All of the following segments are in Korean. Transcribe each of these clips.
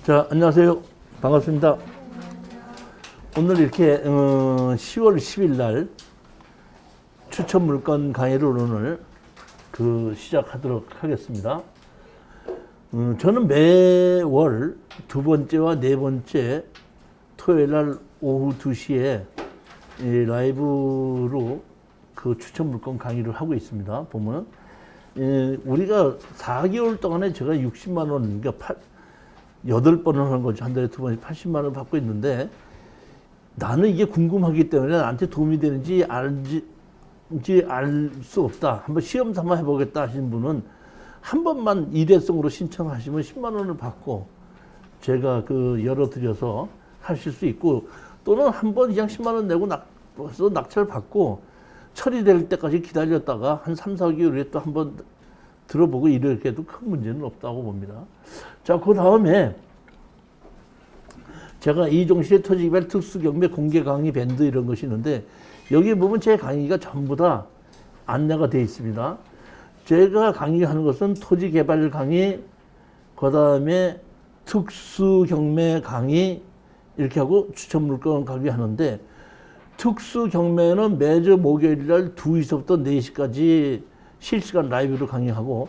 자, 안녕하세요. 반갑습니다. 오늘 이렇게 10월 10일 날 추천 물건 강의를 오늘 시작하도록 하겠습니다. 저는 매월 두 번째와 네 번째 토요일 날 오후 2시에 라이브로 그 추천 물건 강의를 하고 있습니다. 보면 우리가 4개월 동안에 제가 60만 원, 그러니까 8번을 하는 거죠. 한 달에 두 번씩 80만 원 받고 있는데, 나는 이게 궁금하기 때문에 나한테 도움이 되는지 알 수 없다. 한번 시험 삼아 해보겠다 하시는 분은 한 번만 일회성으로 신청하시면 10만 원을 받고 제가 열어드려서 하실 수 있고, 또는 한 번 그냥 10만 원 내고 낙찰 받고 처리될 때까지 기다렸다가 한 3, 4개월 후에 또 한번 들어보고 이렇게 해도 큰 문제는 없다고 봅니다. 자, 그 다음에 제가 이종실의 토지개발 특수경매 공개 강의 밴드 이런 것이 있는데, 여기 보면 제 강의가 전부 다 안내가 되어 있습니다. 제가 강의하는 것은 토지개발 강의, 그 다음에 특수경매 강의 이렇게 하고 추천물건 강의 하는데, 특수경매는 매주 목요일날 2시부터 4시까지 실시간 라이브로 강의하고,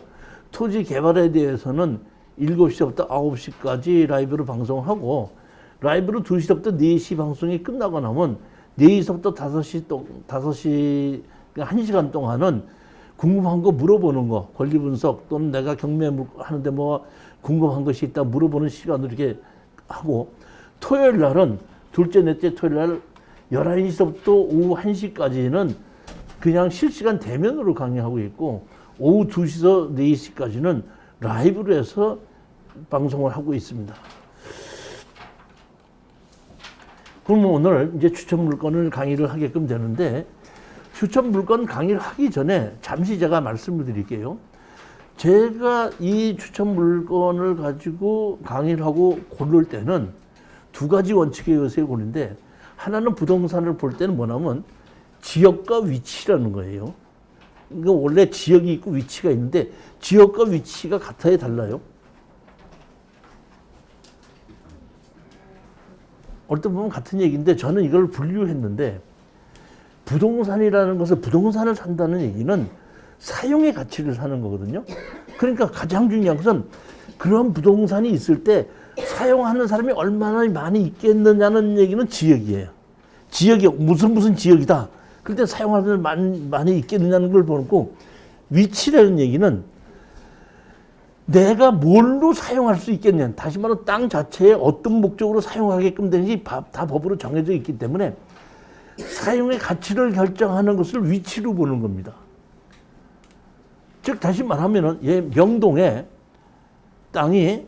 토지개발에 대해서는 7시부터 9시까지 라이브로 방송하고, 라이브로 2시부터 4시 방송이 끝나고 나면 4시부터 5시, 1시간 동안은 궁금한 거 물어보는 거, 권리 분석 또는 내가 경매 하는데 뭐 궁금한 것이 있다 물어보는 시간으로 이렇게 하고, 토요일 날은 둘째, 넷째 토요일 날 11시부터 오후 1시까지는 그냥 실시간 대면으로 강의하고 있고, 오후 2시에서 4시까지는 라이브로 해서 방송을 하고 있습니다. 그럼 오늘 이제 추천 물건을 강의를 하게끔 되는데, 추천 물건 강의를 하기 전에 잠시 제가 말씀을 드릴게요. 제가 이 추천 물건을 가지고 강의를 하고 고를 때는 두 가지 원칙에 의해서 고르는데, 하나는 부동산을 볼 때는 뭐냐면 지역과 위치라는 거예요. 그러니까 원래 지역이 있고 위치가 있는데 지역과 위치가 같아야 달라요. 얼핏 보면 같은 얘기인데 저는 이걸 분류했는데, 부동산이라는 것은 부동산을 산다는 얘기는 사용의 가치를 사는 거거든요. 그러니까 가장 중요한 것은 그런 부동산이 있을 때 사용하는 사람이 얼마나 많이 있겠느냐는 얘기는 지역이에요. 지역이 무슨 지역이다. 그때 사용하는 사람이 많이 있겠느냐는 걸 보고, 위치라는 얘기는 내가 뭘로 사용할 수 있겠냐. 다시 말하면 땅 자체에 어떤 목적으로 사용하게끔 되는지 다 법으로 정해져 있기 때문에 사용의 가치를 결정하는 것을 위치로 보는 겁니다. 즉 다시 말하면은 명동에 땅이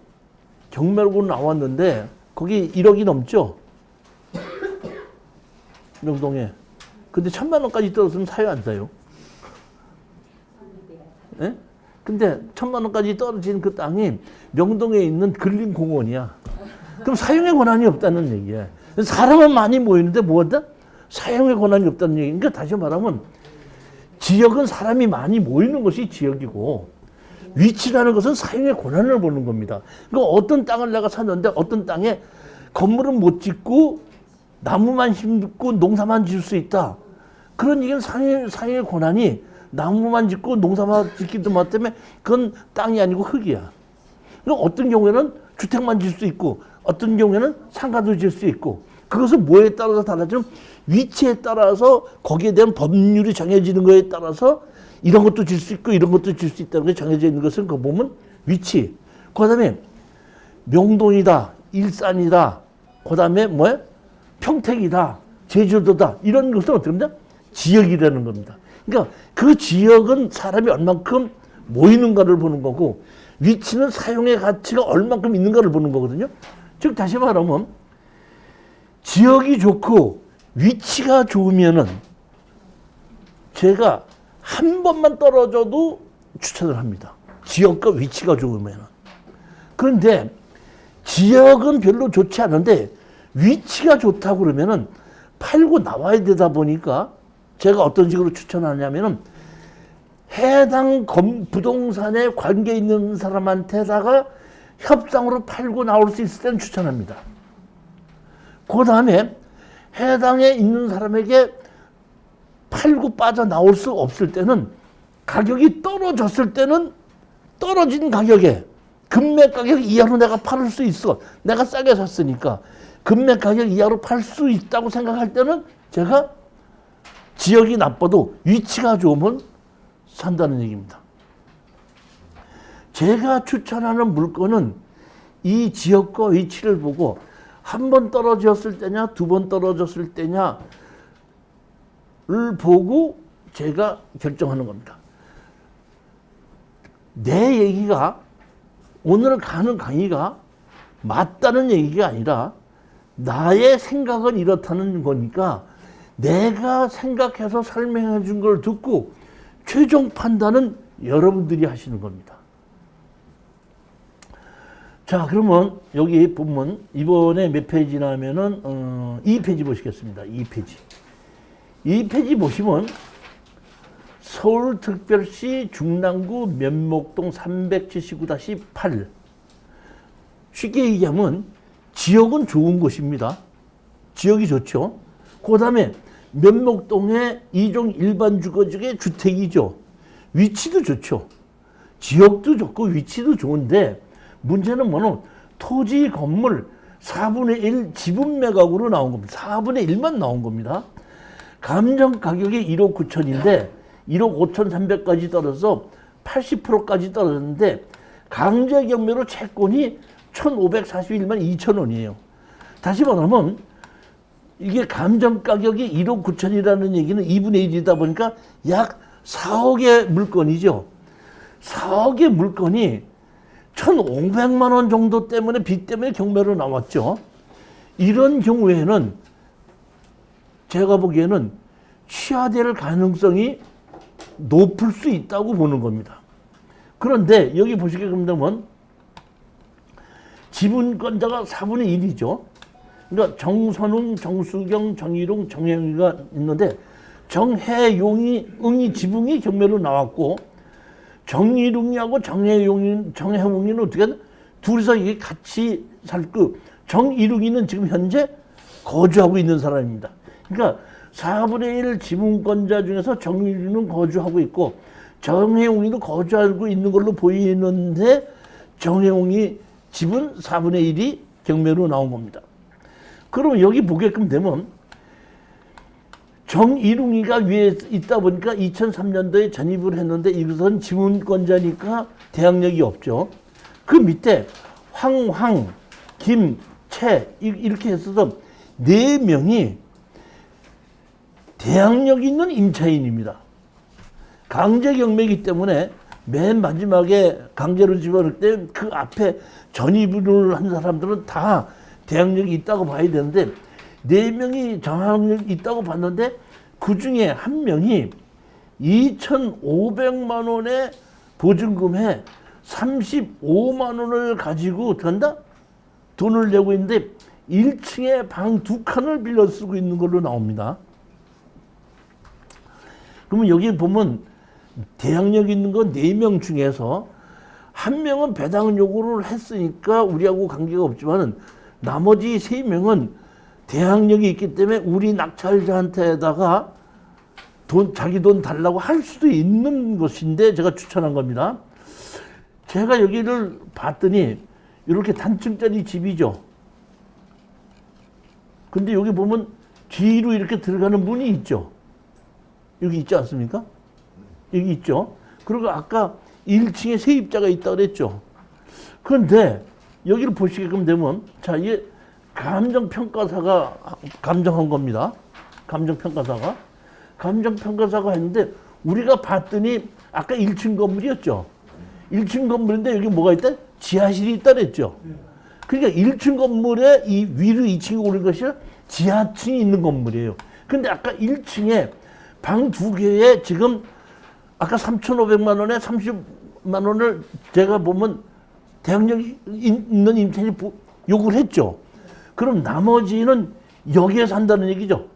경매로 나왔는데 거기 1억이 넘죠. 명동에. 근데 1,000만 원까지 떨어지면 사요, 안 사요? 예? 근데 1,000만 원까지 떨어진 그 땅이 명동에 있는 근린공원이야. 그럼 사용의 권한이 없다는 얘기야. 사람은 많이 모이는데 뭐다? 사용의 권한이 없다는 얘기. 그러니까 다시 말하면 지역은 사람이 많이 모이는 것이 지역이고, 위치라는 것은 사용의 권한을 보는 겁니다. 그러니까 어떤 땅을 내가 샀는데 어떤 땅에 건물은 못 짓고 나무만 심고 농사만 지을 수 있다. 그런 얘기는 사용의 권한이 나무만 짓고 농사만 짓기도 못 때문에 그건 땅이 아니고 흙이야. 그러니까 어떤 경우에는 주택만 지을 수 있고 어떤 경우에는 상가도 지을 수 있고, 그것은 뭐에 따라서 달라지는, 위치에 따라서 거기에 대한 법률이 정해지는 거에 따라서 이런 것도 질 수 있고 이런 것도 질 수 있다는 게 정해져 있는 것은 그거 보면 위치. 그 다음에 명동이다, 일산이다, 그 다음에 평택이다, 제주도다, 이런 것은 어떻게 합니까? 지역이라는 겁니다. 그러니까 그 지역은 사람이 얼만큼 모이는가를 보는 거고, 위치는 사용의 가치가 얼만큼 있는가를 보는 거거든요. 즉 다시 말하면 지역이 좋고 위치가 좋으면은 제가 한 번만 떨어져도 추천을 합니다. 지역과 위치가 좋으면은. 그런데 지역은 별로 좋지 않은데 위치가 좋다고 그러면은 팔고 나와야 되다 보니까 제가 어떤 식으로 추천하냐면은 해당 부동산에 관계 있는 사람한테다가 협상으로 팔고 나올 수 있을 때는 추천합니다. 그 다음에 해당에 있는 사람에게 팔고 빠져나올 수 없을 때는 가격이 떨어졌을 때는 떨어진 가격에 금매 가격 이하로 내가 팔을 수 있어. 내가 싸게 샀으니까 금매 가격 이하로 팔 수 있다고 생각할 때는 제가 지역이 나빠도 위치가 좋으면 산다는 얘기입니다. 제가 추천하는 물건은 이 지역과 위치를 보고 한 번 떨어졌을 때냐 두 번 떨어졌을 때냐를 보고 제가 결정하는 겁니다. 내 얘기가 오늘 가는 강의가 맞다는 얘기가 아니라 나의 생각은 이렇다는 거니까 내가 생각해서 설명해 준 걸 듣고 최종 판단은 여러분들이 하시는 겁니다. 자, 그러면 여기 본문 이번에 몇 페이지나 하면은 2페이지 보시겠습니다. 2페이지. 2페이지 보시면 서울특별시 중랑구 면목동 379-8 쉽게 얘기하면 지역은 좋은 곳입니다. 지역이 좋죠. 그 다음에 면목동의 2종 일반 주거지의 주택이죠. 위치도 좋죠. 지역도 좋고 위치도 좋은데 문제는 뭐는 토지 건물 4분의 1 지분 매각으로 나온 겁니다. 4분의 1만 나온 겁니다. 감정 가격이 1억 9천인데 1억 5,300까지 떨어져서 80%까지 떨어졌는데 강제 경매로 채권이 1,541만 2천 원이에요. 다시 말하면 이게 감정 가격이 1억 9천이라는 얘기는 2분의 1이다 보니까 약 4억의 물건이죠. 4억의 물건이 1,500만 원 정도 때문에 빚 때문에 경매로 나왔죠. 이런 경우에는 제가 보기에는 취하될 가능성이 높을 수 있다고 보는 겁니다. 그런데 여기 보시게 되면 지분권자가 4분의 1이죠. 그러니까 정선웅, 정수경, 정일웅, 정혜웅이가 있는데 정혜용이 지분이 경매로 나왔고 정일웅이하고 정혜웅이는 어떻게 하냐? 둘이서 이게 같이 살고 정일웅이는 지금 현재 거주하고 있는 사람입니다. 그러니까 4분의 1 지분권자 중에서 정일웅은 거주하고 있고 정혜웅이도 거주하고 있는 걸로 보이는데 정혜웅이 지분 4분의 1이 경매로 나온 겁니다. 그러면 여기 보게끔 되면 정일웅이가 위에 있다 보니까 2003년도에 전입을 했는데 이것은 지분권자니까 대항력이 없죠. 그 밑에 황, 김, 채 이렇게 해서 4명이 대항력 있는 임차인입니다. 강제 경매이기 때문에 맨 마지막에 강제로 집어넣을 때 그 앞에 전입을 한 사람들은 다 대항력이 있다고 봐야 되는데 4명이 정항력이 있다고 봤는데 그 중에 한 명이 2,500만 원의 보증금에 35만 원을 가지고 어떻게 한다? 돈을 내고 있는데 1층에 방 2칸을 빌려 쓰고 있는 걸로 나옵니다. 그러면 여기 보면 대항력 있는 건 4명 중에서 한 명은 배당 요구를 했으니까 우리하고 관계가 없지만은 나머지 3명은 대항력이 있기 때문에 우리 낙찰자한테다가 자기 돈 달라고 할 수도 있는 것인데 제가 추천한 겁니다. 제가 여기를 봤더니 이렇게 단층짜리 집이죠. 근데 여기 보면 뒤로 이렇게 들어가는 문이 있죠. 여기 있지 않습니까? 여기 있죠. 그리고 아까 1층에 세입자가 있다고 그랬죠. 그런데 여기를 보시게끔 되면 자, 이게 감정평가사가 감정한 겁니다. 감정평가사가 했는데 우리가 봤더니 아까 1층 건물이었죠. 1층 건물인데 여기 뭐가 있다? 지하실이 있다 그랬죠. 그러니까 1층 건물에 이 위로 2층이 오른 것이 지하층이 있는 건물이에요. 근데 아까 1층에 방 2개에 지금 아까 3,500만 원에 30만 원을 제가 보면 대항력 있는 임차인이 요구를 했죠. 그럼 나머지는 여기에 산다는 얘기죠.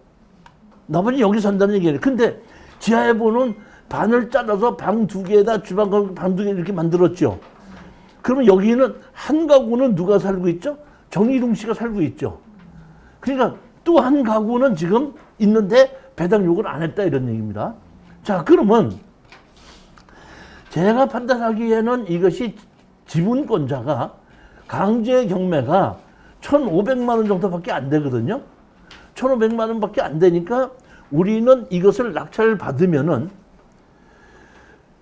나머지 여기 산다는 얘기예요. 근데 지하에 보는 반을 잘라서 방 2개에다 주방 방 2개 이렇게 만들었죠. 그러면 여기는 한 가구는 누가 살고 있죠? 정일웅 씨가 살고 있죠. 그러니까 또 한 가구는 지금 있는데 배당 요구를 안 했다 이런 얘기입니다. 자, 그러면 제가 판단하기에는 이것이 지분권자가 강제 경매가 1,500만 원 정도밖에 안 되거든요. 1,500만 원밖에 안 되니까 우리는 이것을 낙찰을 받으면은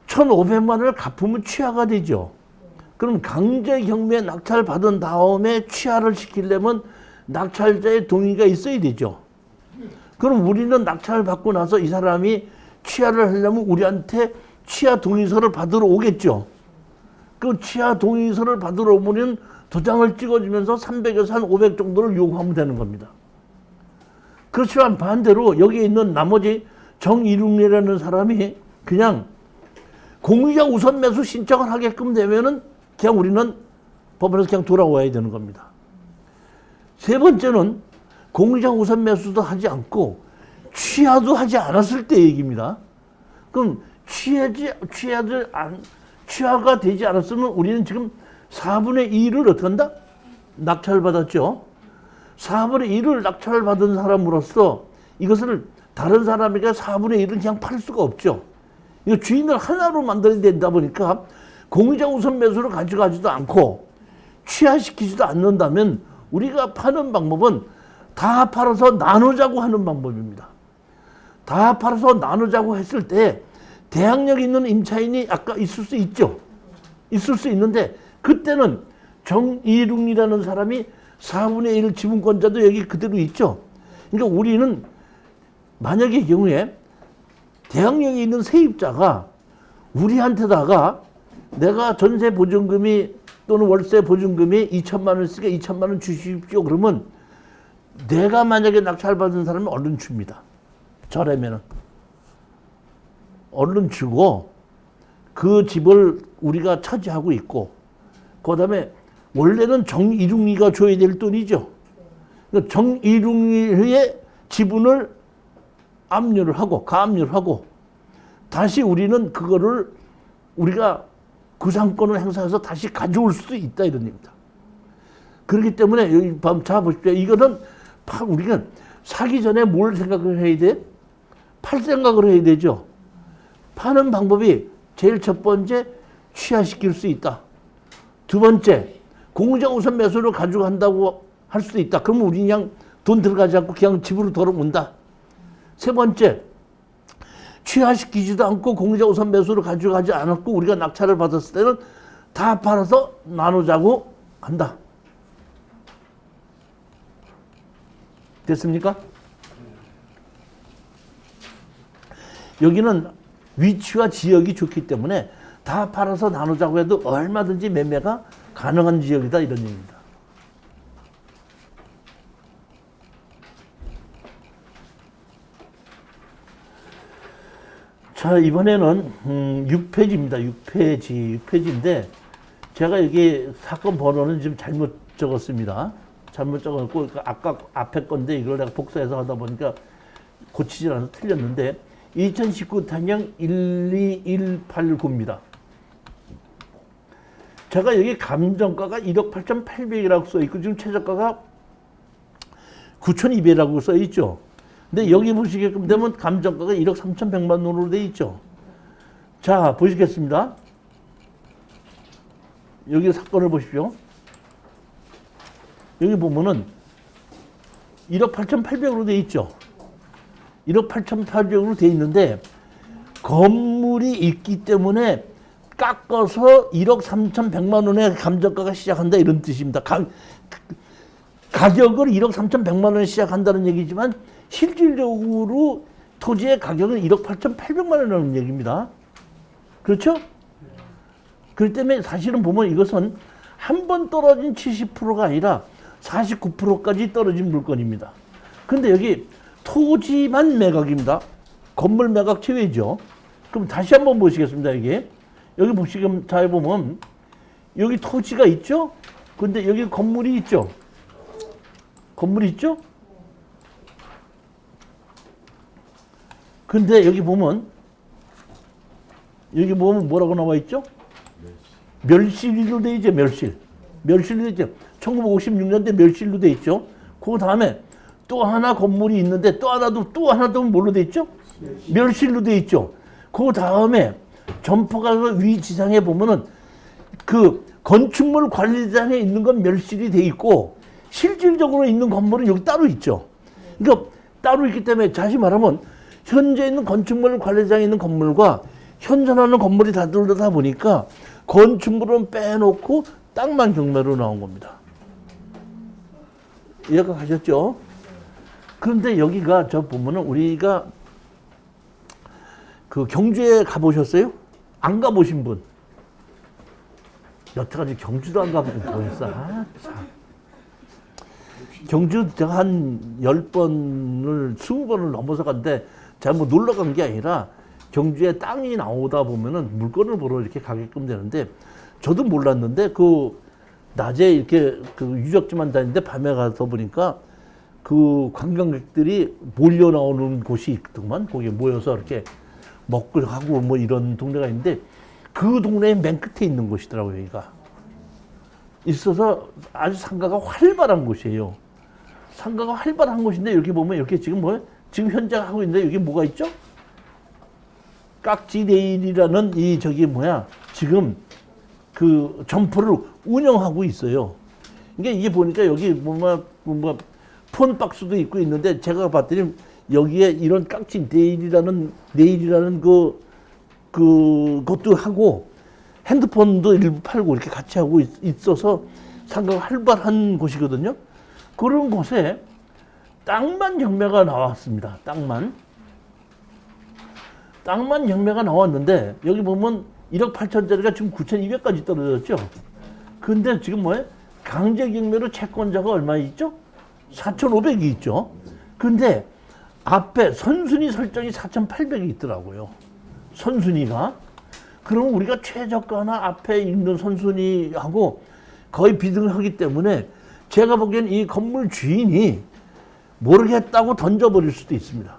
1,500만 원을 갚으면 취하가 되죠. 그럼 강제 경매 낙찰 받은 다음에 취하를 시키려면 낙찰자의 동의가 있어야 되죠. 그럼 우리는 낙찰을 받고 나서 이 사람이 취하를 하려면 우리한테 취하 동의서를 받으러 오겠죠. 그 취하 동의서를 받으러 오면 도장을 찍어주면서 300에서 한 500 정도를 요구하면 되는 겁니다. 그렇지만 반대로 여기 있는 나머지 정일웅이라는 사람이 그냥 공유자 우선 매수 신청을 하게끔 되면은 그냥 우리는 법원에서 그냥 돌아와야 되는 겁니다. 세 번째는 공유자 우선 매수도 하지 않고 취하도 하지 않았을 때 얘기입니다. 그럼 취하가 되지 않았으면 우리는 지금 4분의 2를 어떻게 한다? 낙찰받았죠. 4분의 1을 낙찰받은 사람으로서 이것을 다른 사람에게 4분의 1을 그냥 팔 수가 없죠. 이거 주인을 하나로 만들어야 된다 보니까 공유자 우선 매수를 가져가지도 않고 취하시키지도 않는다면 우리가 파는 방법은 다 팔아서 나누자고 하는 방법입니다. 다 팔아서 나누자고 했을 때 대항력 있는 임차인이 아까 있을 수 있죠. 있을 수 있는데 그때는 정일웅이라는 사람이 4분의 1 지분권자도 여기 그대로 있죠. 그러니까 우리는 만약의 경우에 대항력이 있는 세입자가 우리한테다가 내가 전세 보증금이 또는 월세 보증금이 2천만 원 쓰니까 2천만 원 주십시오. 그러면 내가 만약에 낙찰받은 사람은 얼른 줍니다. 저라면은. 얼른 주고 그 집을 우리가 차지하고 있고 그 다음에 원래는 정일웅이가 줘야 될 돈이죠. 그러니까 정일웅이의 지분을 압류를 하고 가압류를 하고 다시 우리는 그거를 우리가 구상권을 행사해서 다시 가져올 수도 있다 이런 얘기입니다. 그렇기 때문에 여기 자 보십시오. 이거는 우리가 사기 전에 뭘 생각을 해야 돼? 팔 생각을 해야 되죠. 파는 방법이 제일 첫 번째 취하시킬 수 있다. 두 번째 공유자 우선 매수를 가져간다고 할 수도 있다. 그러면 우리 그냥 돈 들어가지 않고 그냥 집으로 돌아온다. 세 번째 취하시키지도 않고 공유자 우선 매수를 가져가지 않았고 우리가 낙찰을 받았을 때는 다 팔아서 나누자고 한다. 됐습니까? 여기는 위치와 지역이 좋기 때문에 다 팔아서 나누자고 해도 얼마든지 매매가 가능한 지역이다 이런 얘기입니다. 자, 이번에는 6페이지입니다. 6페이지인데 제가 여기 사건 번호는 지금 잘못 적었습니다. 잘못 적었고 아까 앞에 건데 이걸 내가 복사해서 하다 보니까 고치질 않아서 틀렸는데 2019 탄형 12189입니다. 제가 여기 감정가가 1억 8,800이라고 써있고 지금 최저가가 9,200이라고 써있죠. 근데 여기 보시게끔 되면 감정가가 1억 3,100만 원으로 돼 있죠. 자, 보시겠습니다. 여기 사건을 보십시오. 여기 보면은 1억 8,800으로 돼 있죠. 1억 8,800으로 돼 있는데 건물이 있기 때문에 깎아서 1억 3,100만 원의 감정가가 시작한다 이런 뜻입니다. 가격을 1억 3,100만 원에 시작한다는 얘기지만 실질적으로 토지의 가격은 1억 8,800만 원이라는 얘기입니다. 그렇죠? 그렇기 때문에 사실은 보면 이것은 한 번 떨어진 70%가 아니라 49%까지 떨어진 물건입니다. 근데 여기 토지만 매각입니다. 건물 매각 제외죠. 그럼 다시 한번 보시겠습니다. 여기 보시면 잘 보면 여기 토지가 있죠. 근데 여기 건물이 있죠. 건물이 있죠. 근데 여기 보면 뭐라고 나와 있죠? 멸실로 돼 있죠, 멸실. 멸실로 돼 있죠. 1956년대 멸실로 돼 있죠. 그 다음에 또 하나 건물이 있는데 또 하나도 뭘로 돼 있죠? 멸실로 돼 있죠. 그 다음에 점포가 위 지상에 보면은 그 건축물 관리장에 있는 건 멸실이 돼 있고 실질적으로 있는 건물은 여기 따로 있죠. 그러니까 따로 있기 때문에 다시 말하면 현재 있는 건축물 관리장에 있는 건물과 현존하는 건물이 다 들다 보니까 건축물은 빼놓고 땅만 경매로 나온 겁니다. 이해가 가셨죠? 그런데 여기가 저 보면은 우리가 그 경주에 가보셨어요? 안 가보신 분? 여태까지 경주도 안 가보고 보였어. 아, 참. 경주 제가 한 10번을 20번을 넘어서 갔는데 제가 뭐 놀러 간 게 아니라 경주에 땅이 나오다 보면은 물건을 보러 이렇게 가게끔 되는데 저도 몰랐는데 그 낮에 이렇게 그 유적지만 다니는데 밤에 가서 보니까 그 관광객들이 몰려 나오는 곳이 있더만 거기에 모여서 이렇게 먹고 하고 뭐 이런 동네가 있는데 그 동네의 맨 끝에 있는 곳이더라고요, 여기가. 있어서 아주 상가가 활발한 곳이에요. 상가가 활발한 곳인데 이렇게 보면 이렇게 지금 지금 현재 하고 있는데 여기 뭐가 있죠? 깍지네일이라는 이 지금 그 점포를 운영하고 있어요. 그러니까 이게 보니까 여기 뭔가 폰 박스도 있고 있는데 제가 봤더니 여기에 이런 깍지 네일이라는 그것도 하고 핸드폰도 일부 팔고 이렇게 같이 하고 있어서 상가가 활발한 곳이거든요. 그런 곳에 땅만 경매가 나왔습니다. 땅만 경매가 나왔는데 여기 보면 1억 8천짜리가 지금 9,200까지 떨어졌죠. 근데 지금 강제 경매로 채권자가 얼마 있죠? 4,500이 있죠. 근데 앞에 선순위 설정이 4,800이 있더라고요. 선순위가. 그러면 우리가 최저가나 앞에 있는 선순위하고 거의 비등하기 때문에 제가 보기엔 이 건물 주인이 모르겠다고 던져버릴 수도 있습니다.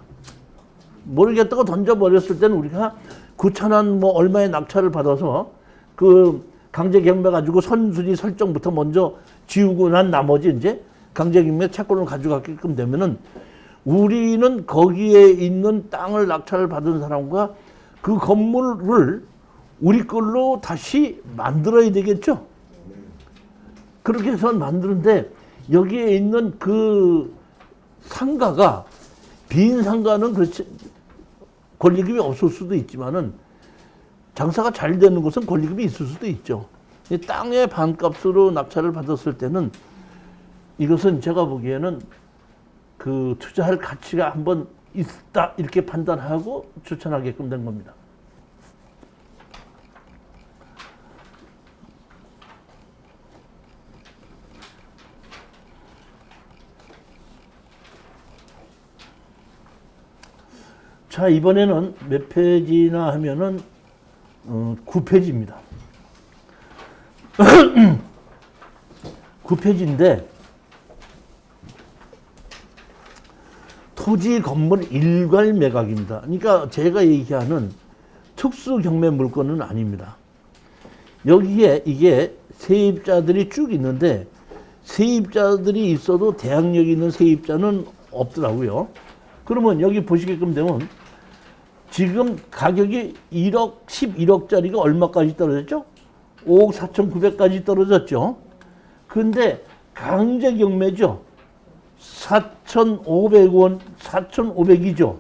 모르겠다고 던져버렸을 때는 우리가 9,000원 뭐 얼마의 낙찰을 받아서 그 강제 경매 가지고 선순위 설정부터 먼저 지우고 난 나머지 이제 강제 경매 채권을 가져가게끔 되면은 우리는 거기에 있는 땅을 낙찰을 받은 사람과 그 건물을 우리 걸로 다시 만들어야 되겠죠. 그렇게 해서 만드는데 여기에 있는 그 상가가 빈 상가는 그렇지 권리금이 없을 수도 있지만은 장사가 잘 되는 곳은 권리금이 있을 수도 있죠. 땅의 반값으로 낙찰을 받았을 때는 이것은 제가 보기에는 그 투자할 가치가 한번 있다 이렇게 판단하고 추천하게끔 된 겁니다. 자, 이번에는 몇 페이지나 하면은 9페이지입니다. 9페이지인데 토지 건물 일괄 매각입니다. 그러니까 제가 얘기하는 특수 경매 물건은 아닙니다. 여기에 이게 세입자들이 쭉 있는데 세입자들이 있어도 대항력이 있는 세입자는 없더라고요. 그러면 여기 보시게끔 되면 지금 가격이 1억, 11억짜리가 얼마까지 떨어졌죠? 5억 4,900까지 떨어졌죠. 근데 강제 경매죠. 4,500원, 4,500이죠.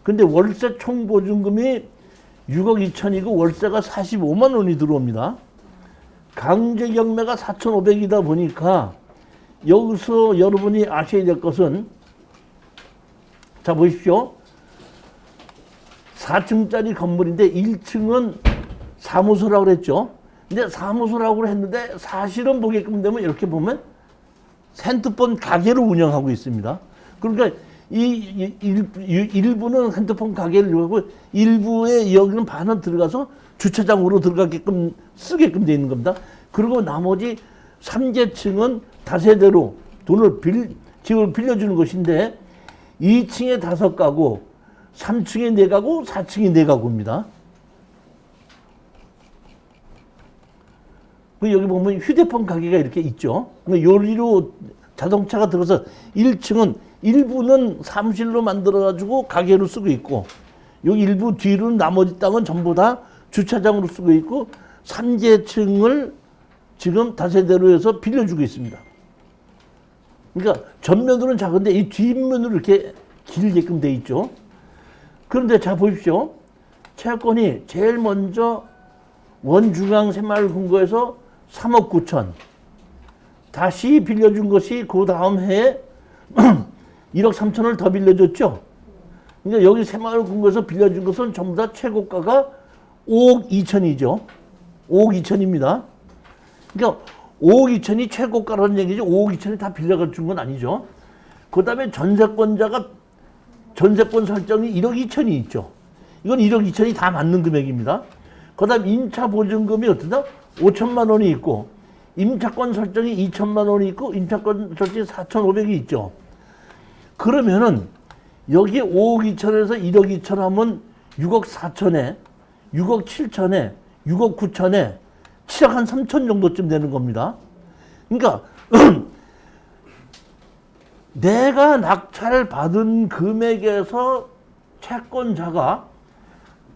근데 월세 총 보증금이 6억 2천이고 월세가 45만 원이 들어옵니다. 강제 경매가 4,500이다 보니까 여기서 여러분이 아셔야 될 것은 자 보십시오. 4층짜리 건물인데 1층은 사무소라고 그랬죠. 근데 사무소라고 했는데 사실은 보게끔 되면 이렇게 보면 핸드폰 가게를 운영하고 있습니다. 그러니까 일부는 핸드폰 가게를 하고 일부의 여기는 반은 들어가서 주차장으로 들어가게끔 쓰게끔 되어 있는 겁니다. 그리고 나머지 3계층은 다세대로 집을 빌려주는 것인데 2층에 5가구, 3층에 4가구, 4층에 4가구입니다. 여기 보면 휴대폰 가게가 이렇게 있죠. 요리로 자동차가 들어서 1층은 일부는 사무실로 만들어가지고 가게로 쓰고 있고, 여기 일부 뒤로는 나머지 땅은 전부 다 주차장으로 쓰고 있고, 3계층을 지금 다세대로 해서 빌려주고 있습니다. 그러니까 전면으로는 작은데 이 뒷면으로 이렇게 길게끔 돼 있죠. 그런데 자 보십시오. 채권이 제일 먼저 원중앙 새마을금고에서 3억 9천, 다시 빌려준 것이 그 다음 해에 1억 3천을 더 빌려줬죠. 그러니까 여기 새마을금고에서 빌려준 것은 전부 다 최고가가 5억 2천이죠. 5억 2천입니다. 그러니까 5억 2천이 최고가라는 얘기죠. 5억 2천이 다 빌려가 준 건 아니죠. 그 다음에 전세권자가 전세권 설정이 1억 2천이 있죠. 이건 1억 2천이 다 맞는 금액입니다. 그 다음 임차 보증금이 어떠다? 5천만 원이 있고, 임차권 설정이 2천만 원이 있고, 임차권 설정이 4,500이 있죠. 그러면은 여기 5억 2천에서 1억 2천 하면 6억 4천에, 6억 7천에, 6억 9천에 7억 한 3천 정도쯤 되는 겁니다. 그러니까 내가 낙찰을 받은 금액에서 채권자가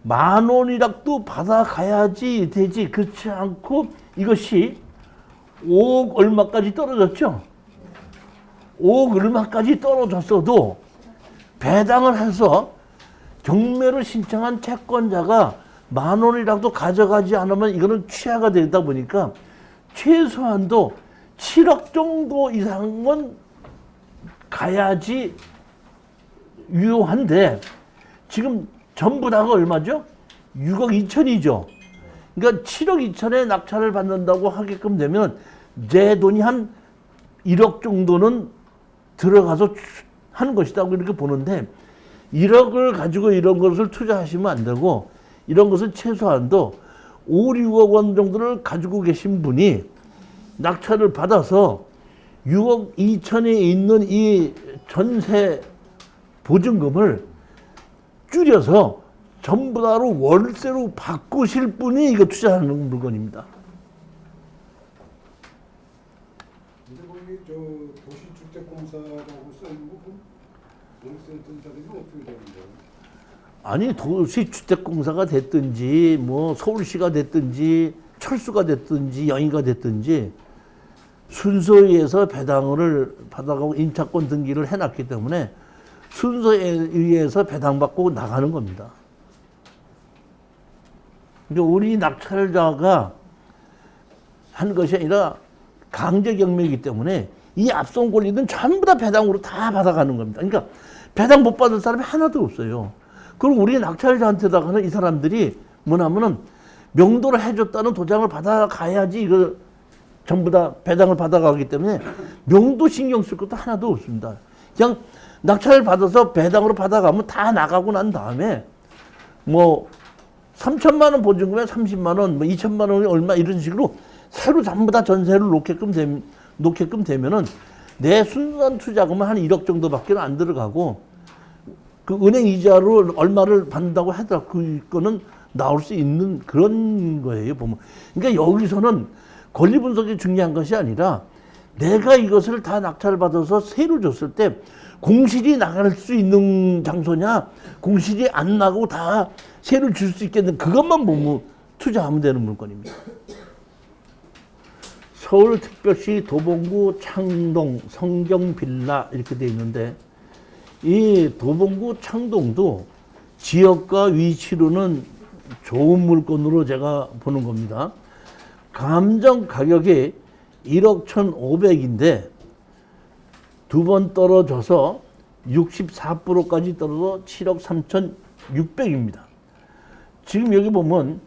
10,000원이라도 받아가야지 되지. 그렇지 않고 이것이 5억 얼마까지 떨어졌죠. 5억 얼마까지 떨어졌어도 배당을 해서 경매를 신청한 채권자가 10,000원이라도 가져가지 않으면 이거는 취하가 되다 보니까 최소한도 7억 정도 이상은 가야지 유효한데, 지금 전부 다가 얼마죠? 6억 2천이죠. 그러니까 7억 2천에 낙찰을 받는다고 하게끔 되면 내 돈이 한 1억 정도는 들어가서 하는 것이라고 이렇게 보는데, 1억을 가지고 이런 것을 투자하시면 안 되고, 이런 것은 최소한도 5, 6억 원 정도를 가지고 계신 분이 낙찰을 받아서 6억 2천에 있는 이 전세 보증금을 줄여서 전부 다로 월세로 바꾸실 분이 이거 투자하는 물건입니다. 근데 거기 저 도시주택공사라고 써있는 거 월세 든 자리는 어떻게 되는 거예요? 아니, 도시주택공사가 됐든지 뭐 서울시가 됐든지 철수가 됐든지 영희가 됐든지 순서에 의해서 배당을 받아가고 임차권 등기를 해놨기 때문에 순서에 의해서 배당받고 나가는 겁니다. 그러니까 우리 낙찰자가 한 것이 아니라 강제경매이기 때문에 이 앞선 권리는 전부 다 배당으로 다 받아가는 겁니다. 그러니까 배당 못 받을 사람이 하나도 없어요. 그럼 우리 낙찰자한테다가는 이 사람들이 뭐냐면은 명도를 해줬다는 도장을 받아가야지 이거 전부 다 배당을 받아가기 때문에 명도 신경 쓸 것도 하나도 없습니다. 그냥 낙찰을 받아서 배당으로 받아가면 다 나가고 난 다음에 뭐 3천만 원 보증금에 30만 원, 뭐 2천만 원이 얼마 이런 식으로 새로 전부 다 전세를 놓게끔 되면은 내 순수한 투자금은 한 1억 정도밖에 안 들어가고, 그 은행 이자로 얼마를 받는다고 하더라도 그거는 나올 수 있는 그런 거예요, 보면. 그러니까 여기서는 권리 분석이 중요한 것이 아니라 내가 이것을 다 낙찰을 받아서 세를 줬을 때 공실이 나갈 수 있는 장소냐, 공실이 안 나고 다 세를 줄 수 있겠는, 그것만 보면 투자하면 되는 물건입니다. 서울특별시 도봉구 창동 성경빌라 이렇게 되어 있는데, 이 도봉구 창동도 지역과 위치로는 좋은 물건으로 제가 보는 겁니다. 감정 가격이 1억 1,500인데 두 번 떨어져서 64%까지 떨어져 7억 3,600입니다. 지금 여기 보면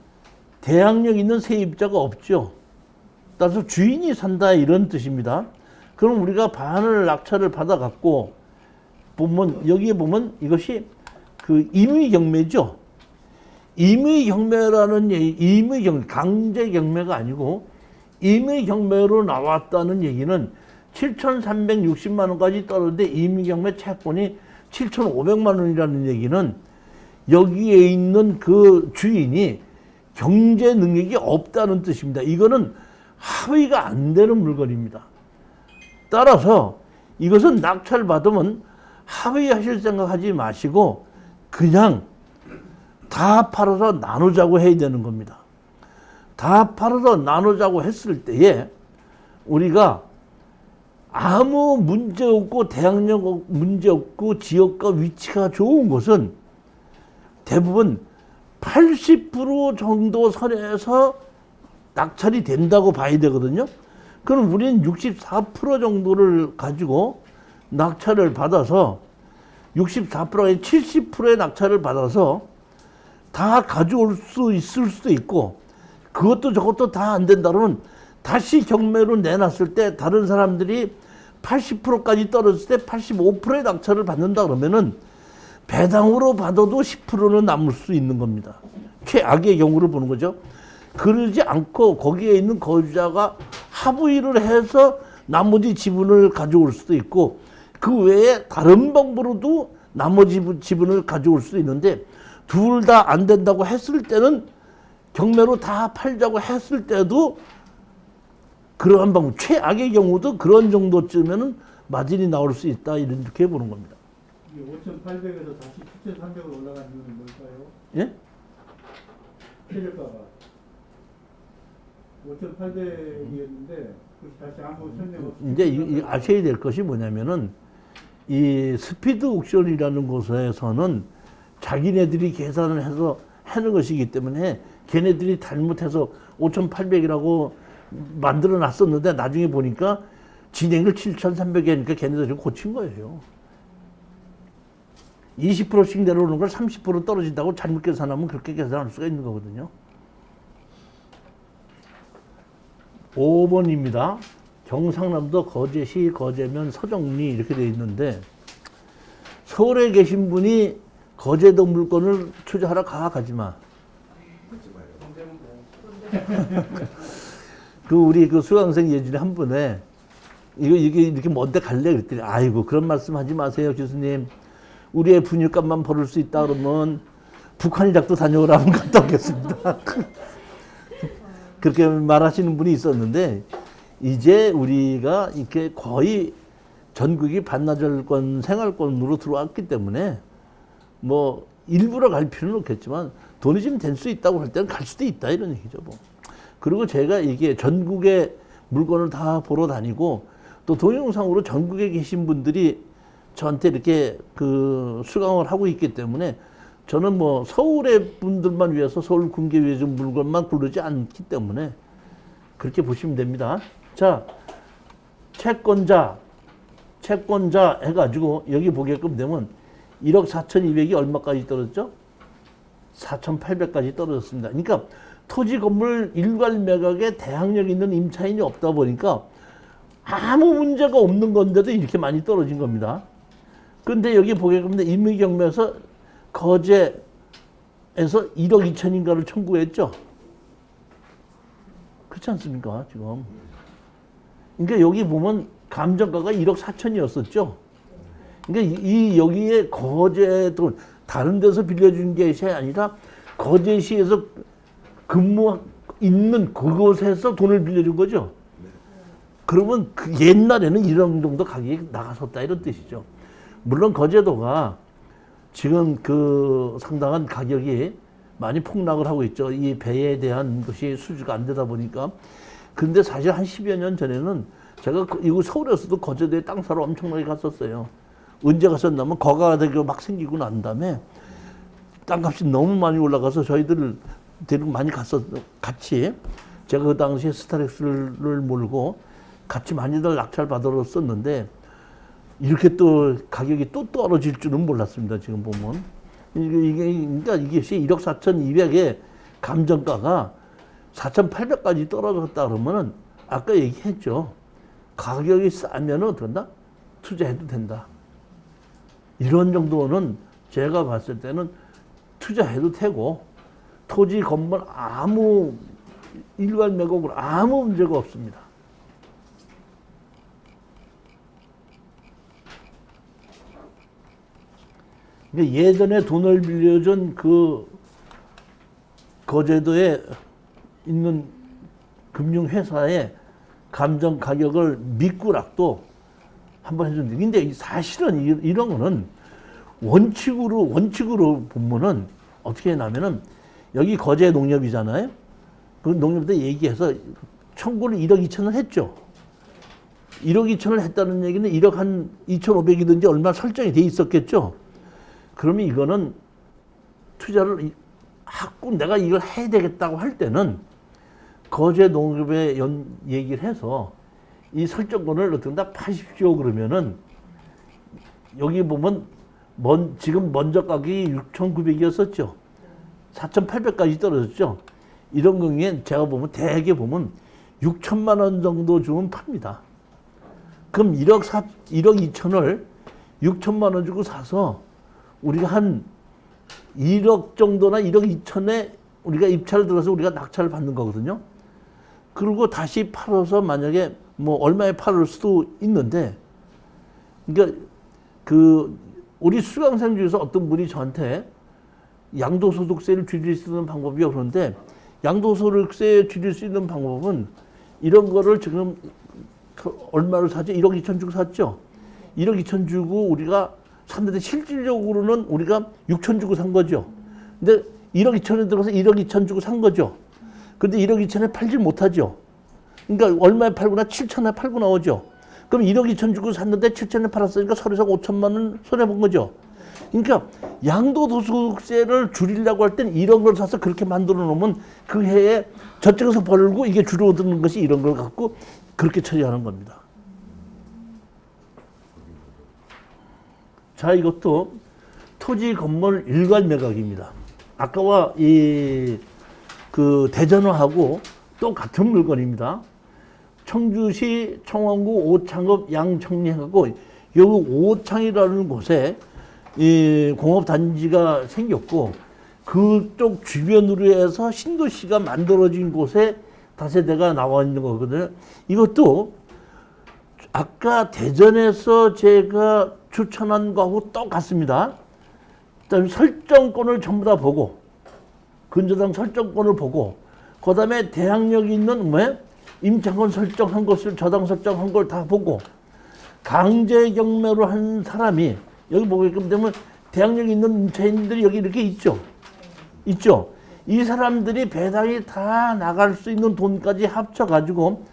대항력 있는 세입자가 없죠. 따라서 주인이 산다 이런 뜻입니다. 그럼 우리가 반을 낙찰을 받아갖고 보면, 여기에 보면 이것이 그 임의경매죠. 임의경매라는 얘기, 강제경매가 아니고 임의경매로 나왔다는 얘기는 7,360만 원까지 떨어졌는데 임의경매 채권이 7,500만 원이라는 얘기는 여기에 있는 그 주인이 경제 능력이 없다는 뜻입니다. 이거는 합의가 안 되는 물건입니다. 따라서 이것은 낙찰 받으면 합의하실 생각하지 마시고 그냥 다 팔아서 나누자고 해야 되는 겁니다. 다 팔아서 나누자고 했을 때에 우리가 아무 문제 없고 대항력 문제 없고 지역과 위치가 좋은 곳은 대부분 80% 정도 선에서 낙찰이 된다고 봐야 되거든요. 그럼 우리는 64% 정도를 가지고 낙찰을 받아서 64%가 아니라 70%의 낙찰을 받아서 다 가져올 수 있을 수도 있고 그것도 저것도 다 안 된다 그러면 다시 경매로 내놨을 때 다른 사람들이 80%까지 떨어졌을 때 85%의 낙찰을 받는다 그러면은 배당으로 받아도 10%는 남을 수 있는 겁니다. 최악의 경우를 보는 거죠. 그러지 않고 거기에 있는 거주자가 합의를 해서 나머지 지분을 가져올 수도 있고 그 외에 다른 방법으로도 나머지 지분을 가져올 수도 있는데 둘 다 안 된다고 했을 때는 경매로 다 팔자고 했을 때도 그러한 방법, 최악의 경우도 그런 정도쯤에는 마진이 나올 수 있다 이렇게 보는 겁니다. 5,800에서 다시 7,300으로 올라간 이유는 뭘까요? 예? 최저가가 5,800이었는데 다시 아무 설명 없이 이제 아셔야 될 것이 뭐냐면은 이 스피드 옥션이라는 곳에서는 자기네들이 계산을 해서 하는 것이기 때문에 걔네들이 잘못해서 5,800이라고 만들어 놨었는데 나중에 보니까 진행을 7,300에 하니까 걔네들이 고친 거예요. 20%씩 내려오는 걸 30% 떨어진다고 잘못 계산하면 그렇게 계산할 수가 있는 거거든요. 5번입니다. 경상남도 거제시 거제면 서정리 이렇게 되어 있는데 서울에 계신 분이 거제도 물건을 투자하러 가지 마. 그 우리 그 수강생 예전에 한 분에 이게 이렇게 먼데 갈래 그랬더니 아이고 그런 말씀하지 마세요 교수님. 우리의 분유값만 벌을 수 있다 그러면 북한 이락도 다녀오라면 갔다 오겠습니다. 그렇게 말하시는 분이 있었는데 이제 우리가 이렇게 거의 전국이 반나절권 생활권으로 들어왔기 때문에 뭐 일부러 갈 필요는 없겠지만 돈이 좀 될 수 있다고 할 때는 갈 수도 있다 이런 얘기죠. 뭐. 그리고 제가 이게 전국의 물건을 다 보러 다니고 또 동영상으로 전국에 계신 분들이 저한테 이렇게 그 수강을 하고 있기 때문에 저는 뭐 서울의 분들만 위해서 서울 군계 위에서 물건만 고르지 않기 때문에 그렇게 보시면 됩니다. 자, 채권자 해가지고 여기 보게끔 되면 1억 4,200이 얼마까지 떨어졌죠? 4,800까지 떨어졌습니다. 그러니까 토지 건물 일괄 매각에 대항력 있는 임차인이 없다 보니까 아무 문제가 없는 건데도 이렇게 많이 떨어진 겁니다. 그런데 여기 보게끔 되면 임의경매에서 거제에서 1억 2천인가를 청구했죠. 그렇지 않습니까? 지금. 그러니까 여기 보면 감정가가 1억 4천이었었죠. 그러니까 여기에 거제도 다른 데서 빌려준 것이 아니라 거제시에서 근무 있는 그곳에서 돈을 빌려준 거죠. 그러면 그 옛날에는 이런 정도 가격이 나갔었다 이런 뜻이죠. 물론 거제도가 지금 그 상당한 가격이 많이 폭락을 하고 있죠. 이 배에 대한 것이 수주가 안 되다 보니까. 근데 사실 한 10여 년 전에는 제가 이거 서울에서도 거제도에 땅 사러 엄청나게 갔었어요. 언제 갔었냐면 거가대교 막 생기고 난 다음에 땅값이 너무 많이 올라가서 저희들을 데리고 많이 같이 제가 그 당시에 스타렉스를 몰고 같이 많이들 낙찰 받으러 썼는데 이렇게 또 가격이 또 떨어질 줄은 몰랐습니다. 지금 보면 그러니까 이게 1억 4,200에 감정가가 4,800까지 떨어졌다 그러면은 아까 얘기했죠. 가격이 싸면은 어떡한다? 투자해도 된다. 이런 정도는 제가 봤을 때는 투자해도 되고 토지 건물 아무 일괄 매각으로 아무 문제가 없습니다. 예전에 돈을 빌려준 그 거제도에 있는 금융회사의 감정 가격을 믿고락도 한번 해줬는데, 근데 사실은 이런 거는 원칙으로 보면은 어떻게 하냐면은, 여기 거제 농협이잖아요. 그 농협도 얘기해서 청구를 1억 2천을 했죠. 1억 2천을 했다는 얘기는 1억 한 2,500이든지 얼마 설정이 돼 있었겠죠. 그러면 이거는 투자를 하고 내가 이걸 해야 되겠다고 할 때는 거제 농협에 얘기를 해서 이 설정권을 어떻게 다 파십시오 그러면은, 여기 보면 지금 먼저 가격이 6,900이었었죠. 4,800까지 떨어졌죠. 이런 경우에 제가 보면 대개 보면 6천만 원 정도 주면 팝니다. 그럼 1억 2천을 6천만 원 주고 사서 우리가 한 1억 정도나 1억 2천에 우리가 입찰을 들어서 우리가 낙찰을 받는 거거든요. 그리고 다시 팔아서 만약에 뭐 얼마에 팔을 수도 있는데, 그러니까 우리 수강생 중에서 어떤 분이 저한테 양도소득세를 줄일 수 있는 방법이요 그런데, 양도소득세 줄일 수 있는 방법은 이런 거를 지금 얼마를 사죠? 1억 2천 주고 샀죠. 1억 2천 주고 우리가 샀는데 실질적으로는 우리가 6천 주고 산 거죠. 근데 1억 2천에 들어가서 1억 2천 주고 산 거죠. 근데 1억 2천에 팔지 못하죠. 그러니까 얼마에 팔거나 7천에 팔고 나오죠. 그럼 1억 2천 주고 샀는데 7천에 팔았으니까 서류상 5천만 원 손해본 거죠. 그러니까 양도소득세를 줄이려고 할 땐 이런 걸 사서 그렇게 만들어 놓으면 그 해에 저쪽에서 벌고 이게 줄어드는 것이 이런 걸 갖고 그렇게 처리하는 겁니다. 자, 이것도 토지 건물 일괄 매각입니다. 아까와 대전어하고 똑같은 물건입니다. 청주시 청원구 오창읍 양청리하고 여기 오창이라는 곳에 이 공업단지가 생겼고, 그쪽 주변으로 해서 신도시가 만들어진 곳에 다세대가 나와 있는 거거든요. 이것도 아까 대전에서 제가 추천한 거하고 똑같습니다. 그다음에 설정권을 전부 다 보고, 근저당 설정권을 보고, 그 다음에 대항력이 있는 임차권 설정한 것을 저당 설정한 걸 다 보고, 강제 경매로 한 사람이 여기 보게끔 되면 대항력이 있는 임차인들이 여기 이렇게 있죠. 이 사람들이 배당이 다 나갈 수 있는 돈까지 합쳐가지고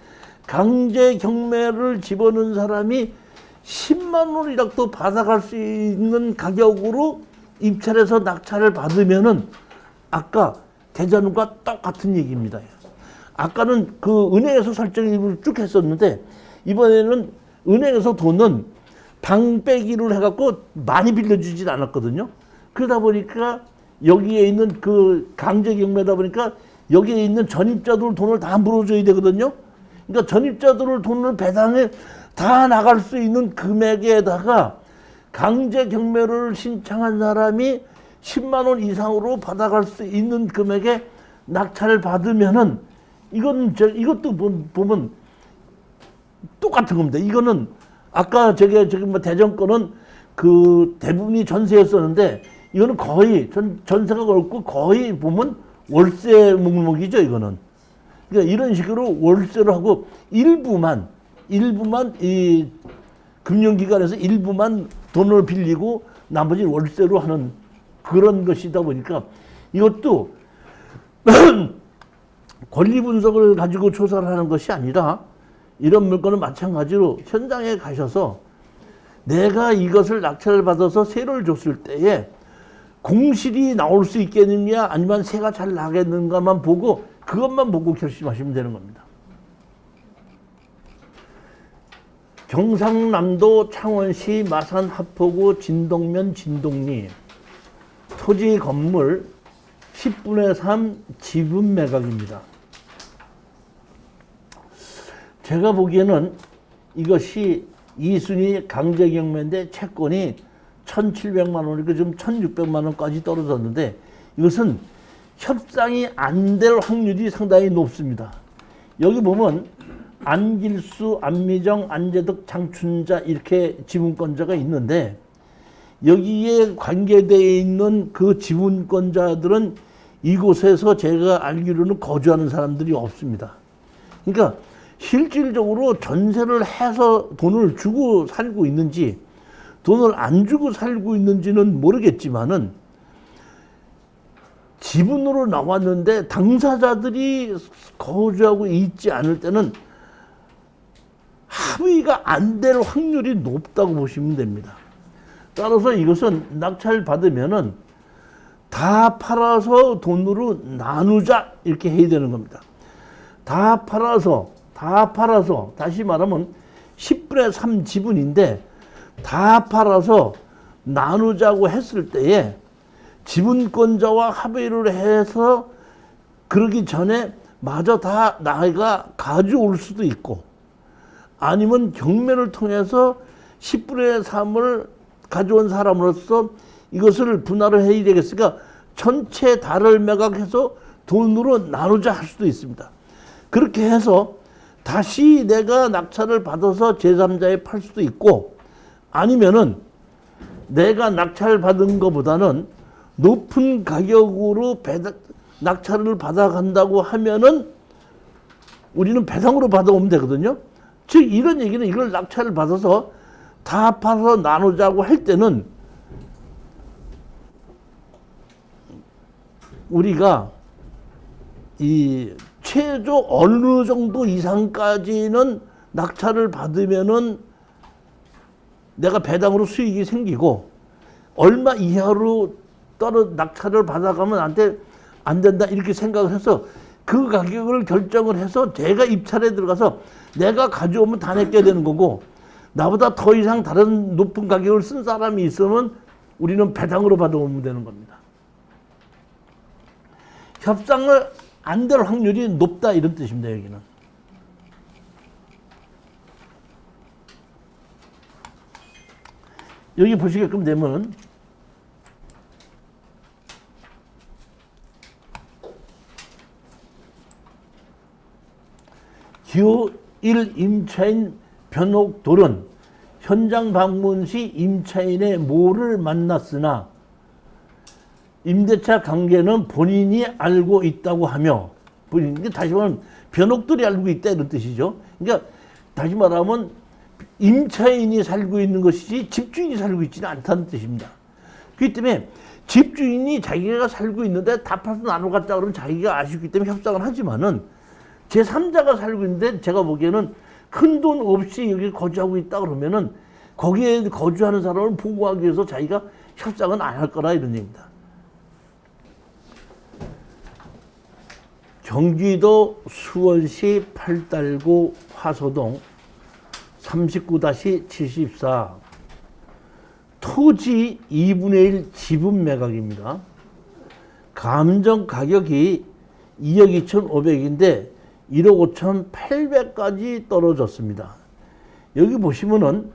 강제 경매를 집어넣은 사람이 10만 원이라도 받아갈 수 있는 가격으로 입찰해서 낙찰을 받으면은 아까 대전과 똑같은 얘기입니다. 아까는 그 은행에서 설정을 쭉 했었는데, 이번에는 은행에서 돈은 방빼기를 해갖고 많이 빌려주진 않았거든요. 그러다 보니까 여기에 있는 그 강제 경매다 보니까 여기에 있는 전입자들 돈을 다 물어줘야 되거든요. 그러니까 전입자들 돈을 배당에 다 나갈 수 있는 금액에다가 강제 경매를 신청한 사람이 10만 원 이상으로 받아갈 수 있는 금액에 낙찰을 받으면은 이것도 보면 똑같은 겁니다. 이거는 아까 저기 대전 거는 그 대부분이 전세였었는데, 이거는 거의 전세가 없고 거의 보면 월세 목록이죠, 이거는. 그러니까 이런 식으로 월세를 하고 일부만 이 금융기관에서 일부만 돈을 빌리고 나머지는 월세로 하는 그런 것이다 보니까, 이것도 권리 분석을 가지고 조사를 하는 것이 아니라, 이런 물건은 마찬가지로 현장에 가셔서 내가 이것을 낙찰을 받아서 세를 줬을 때에 공실이 나올 수 있겠느냐 아니면 세가 잘 나겠는가만 보고, 그것만 보고 결심하시면 되는 겁니다. 경상남도 창원시 마산 하포구 진동면 진동리 토지 건물 10분의 3 지분 매각입니다. 제가 보기에는 이것이 2순위 강제 경매인데 채권이 1,700만 원이고 지금 1,600만 원까지 떨어졌는데, 이것은 협상이 안 될 확률이 상당히 높습니다. 여기 보면 안길수, 안미정, 안재덕, 장춘자 이렇게 지분권자가 있는데, 여기에 관계되어 있는 그 지분권자들은 이곳에서 제가 알기로는 거주하는 사람들이 없습니다. 그러니까 실질적으로 전세를 해서 돈을 주고 살고 있는지 돈을 안 주고 살고 있는지는 모르겠지만은 지분으로 나왔는데 당사자들이 거주하고 있지 않을 때는 합의가 안 될 확률이 높다고 보시면 됩니다. 따라서 이것은 낙찰 받으면은 다 팔아서 돈으로 나누자 이렇게 해야 되는 겁니다. 다 팔아서 다시 말하면 10분의 3 지분인데 다 팔아서 나누자고 했을 때에 지분권자와 합의를 해서 그러기 전에 마저 다 나이가 가져올 수도 있고 아니면 경매를 통해서 10분의 3을 가져온 사람으로서 이것을 분할을 해야 되겠으니까 전체 달을 매각해서 돈으로 나누자 할 수도 있습니다. 그렇게 해서 다시 내가 낙찰을 받아서 제3자에 팔 수도 있고 아니면은 내가 낙찰 받은 것보다는 높은 가격으로 낙찰을 받아간다고 하면은 우리는 배당으로 받아오면 되거든요. 즉 이런 얘기는 이걸 낙찰을 받아서 다 팔아서 나누자고 할 때는 우리가 이 최소 어느 정도 이상까지는 낙찰을 받으면은 내가 배당으로 수익이 생기고 얼마 이하로 낙찰을 받아가면 안 된다 이렇게 생각을 해서 그 가격을 결정을 해서 제가 입찰에 들어가서 내가 가져오면 다 내게 되는 거고 나보다 더 이상 다른 높은 가격을 쓴 사람이 있으면 우리는 배당으로 받아오면 되는 겁니다. 협상을 안 될 확률이 높다 이런 뜻입니다. 여기는. 여기 보시게끔 되면 기호 1 임차인 변옥돌은 현장 방문 시 임차인의 모를 만났으나 임대차 관계는 본인이 알고 있다고 하며 다시 말하면 변옥돌이 알고 있다 이런 뜻이죠. 그러니까 다시 말하면 임차인이 살고 있는 것이지 집주인이 살고 있지는 않다는 뜻입니다. 그렇기 때문에 집주인이 자기가 살고 있는데 다 팔아서 나눠 갖자 그러면 자기가 아쉽기 때문에 협상을 하지만은 제3자가 살고 있는데 제가 보기에는 큰 돈 없이 여기 거주하고 있다 그러면은 거기에 거주하는 사람을 보호하기 위해서 자기가 협상은 안 할 거라 이런 얘기입니다. 경기도 수원시 팔달구 화서동 39-74 토지 2분의 1 지분 매각입니다. 감정 가격이 2억 2,500인데 1억 5,800까지 떨어졌습니다. 여기 보시면은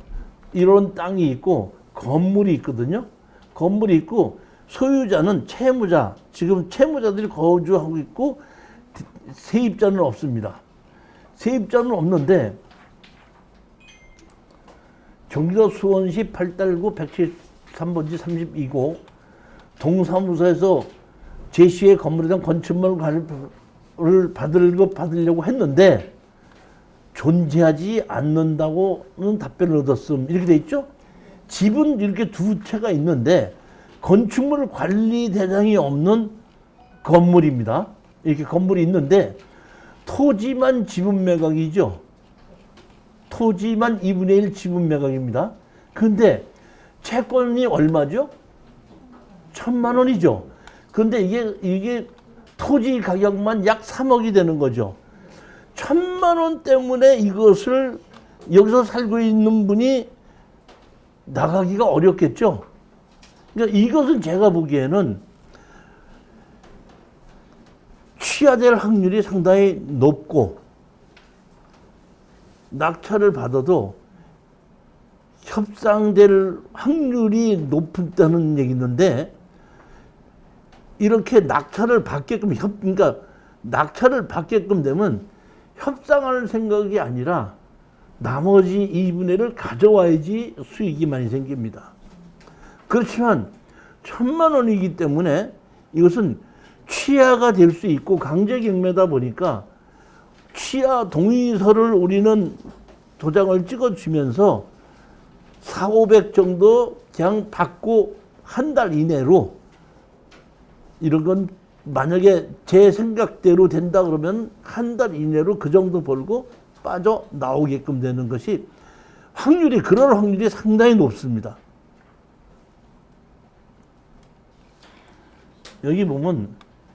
이런 땅이 있고 건물이 있거든요. 건물이 있고 소유자는 채무자, 지금 채무자들이 거주하고 있고 세입자는 없습니다. 세입자는 없는데 경기도 수원시 팔달구 173번지 32고 동사무소에서 제시의 건물에 대한 건축물을 받으려고 했는데 존재하지 않는다고는 답변을 얻었음. 이렇게 돼 있죠. 집은 이렇게 두 채가 있는데 건축물 관리 대상이 없는 건물입니다. 이렇게 건물이 있는데 토지만 지분 매각이죠. 토지만 2분의 1 지분 매각입니다. 근데 채권이 얼마죠? 1,000만 원이죠. 근데 이게 토지 가격만 약 3억이 되는 거죠. 1,000만 원 때문에 이것을 여기서 살고 있는 분이 나가기가 어렵겠죠. 그러니까 이것은 제가 보기에는 취하될 확률이 상당히 높고 낙찰을 받아도 협상될 확률이 높다는 얘기 있는데 이렇게 낙찰을 받게끔 그러니까 낙찰을 받게끔 되면 협상할 생각이 아니라 나머지 2분의 1을 가져와야지 수익이 많이 생깁니다. 그렇지만 1,000만 원이기 때문에 이것은 취하가 될 수 있고 강제 경매다 보니까 취하 동의서를 우리는 도장을 찍어주면서 4,500 정도 그냥 받고 한 달 이내로 이런 건 만약에 제 생각대로 된다 그러면 한 달 이내로 그 정도 벌고 빠져 나오게끔 되는 것이 확률이, 그럴 확률이 상당히 높습니다. 여기 보면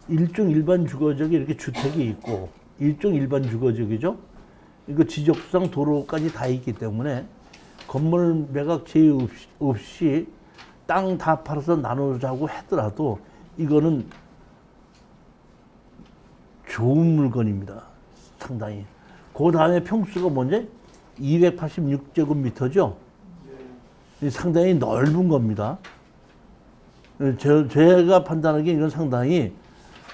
일종 일반 주거지역에 이렇게 주택이 있고 일종 일반 주거지역이죠. 이거 지적수상 도로까지 다 있기 때문에 건물 매각 제의 없이 땅 다 팔아서 나누자고 하더라도 이거는 좋은 물건입니다. 상당히. 그 다음에 평수가 뭔지 286제곱미터죠. 상당히 넓은 겁니다. 제가 판단하기에 이건 상당히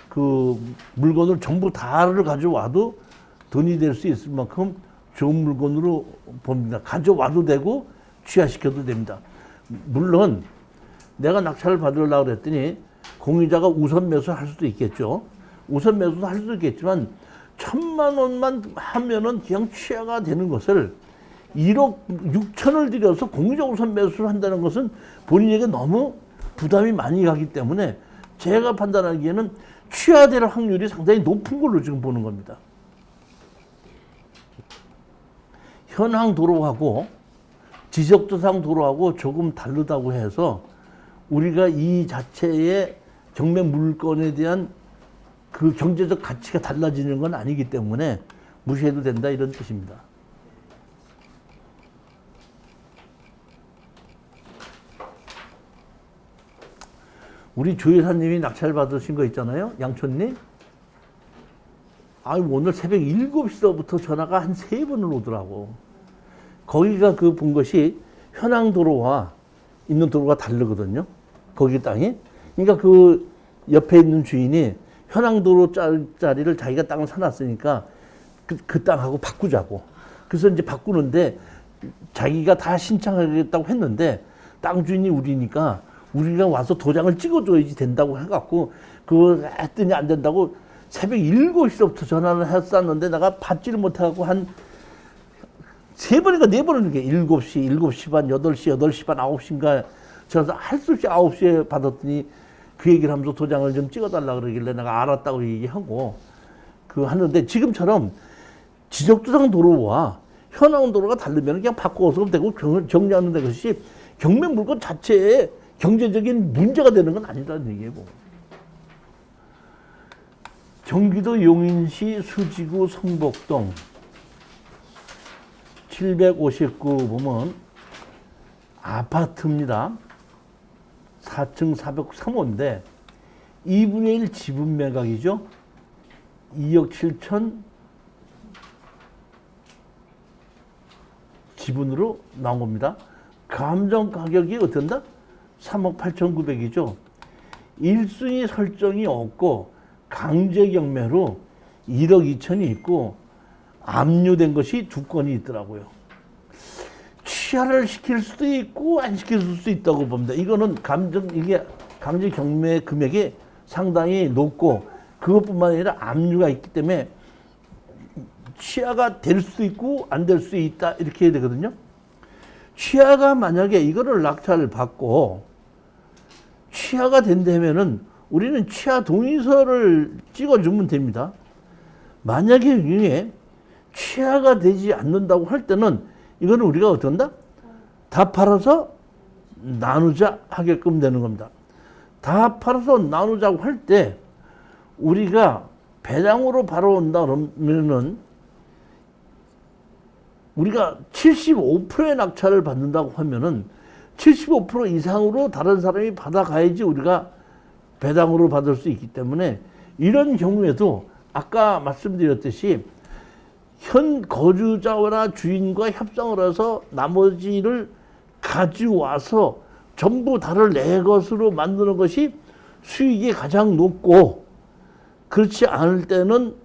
그 물건을 전부 다를 가져와도 돈이 될 수 있을 만큼 좋은 물건으로 봅니다. 가져와도 되고 취하시켜도 됩니다. 물론 내가 낙찰을 받으려고 그랬더니 공유자가 우선 매수할 수도 있겠죠. 우선 매수도 할 수도 있겠지만 1,000만 원만 하면은 그냥 취하가 되는 것을 1억 6천을 들여서 공유자 우선 매수를 한다는 것은 본인에게 너무 부담이 많이 가기 때문에 제가 판단하기에는 취하될 확률이 상당히 높은 걸로 지금 보는 겁니다. 현황 도로하고 지적도상 도로하고 조금 다르다고 해서 우리가 이 자체의 경매 물건에 대한 그 경제적 가치가 달라지는 건 아니기 때문에 무시해도 된다 이런 뜻입니다. 우리 조 여사님이 낙찰 받으신 거 있잖아요. 양촌님. 오늘 새벽 7시서부터 전화가 한 3번을 오더라고. 거기가 그 본 것이 현황 도로와 있는 도로가 다르거든요. 거기 땅이. 그러니까 그 옆에 있는 주인이 현황 도로 짜리를 자기가 땅을 사놨으니까 그 땅하고 바꾸자고. 그래서 이제 바꾸는데 자기가 다 신청하겠다고 했는데 땅 주인이 우리니까 우리가 와서 도장을 찍어줘야지 된다고 해갖고 그거 했더니 안 된다고 새벽 7시부터 전화를 했었는데 내가 받지를 못해갖고 한 3번인가 4번을 이렇게 7시, 7시 반, 8시, 8시 반, 9시인가 전화해서 할 수 없이 9시에 받았더니 그 얘기를 하면서 도장을 좀 찍어달라 그러길래 내가 알았다고 얘기하고 그 하는데 지금처럼 지적도상 도로와 현황 도로가 다르면 그냥 바꿔서 되고 정리하는 데 것이 경매 물건 자체에 경제적인 문제가 되는 건 아니라는 얘기고. 경기도 용인시 수지구 성복동 759 보면 아파트입니다. 4층 403호인데 2분의 1 지분 매각이죠. 2억 7천 지분으로 나온 겁니다. 감정 가격이 어떤다? 3억 8,900이죠. 1순위 설정이 없고 강제 경매로 1억 2천이 있고 압류된 것이 2건이 있더라고요. 취하를 시킬 수도 있고 안 시킬 수도 있다고 봅니다. 이거는 이게 강제 경매 금액이 상당히 높고 그것뿐만 아니라 압류가 있기 때문에 취하가 될 수도 있고 안 될 수 있다 이렇게 해야 되거든요. 취하가 만약에 이거를 낙찰을 받고 취하가 된다면은 우리는 취하 동의서를 찍어주면 됩니다. 만약에 이게 취하가 되지 않는다고 할 때는 이거는 우리가 어떤다? 다 팔아서 나누자 하게끔 되는 겁니다. 다 팔아서 나누자고 할 때 우리가 배당으로 바로 온다 그러면은 우리가 75%의 낙찰을 받는다고 하면은 75% 이상으로 다른 사람이 받아가야지 우리가 배당으로 받을 수 있기 때문에 이런 경우에도 아까 말씀드렸듯이 현 거주자나 주인과 협상을 해서 나머지를 가져와서 전부 다를 내 것으로 만드는 것이 수익이 가장 높고 그렇지 않을 때는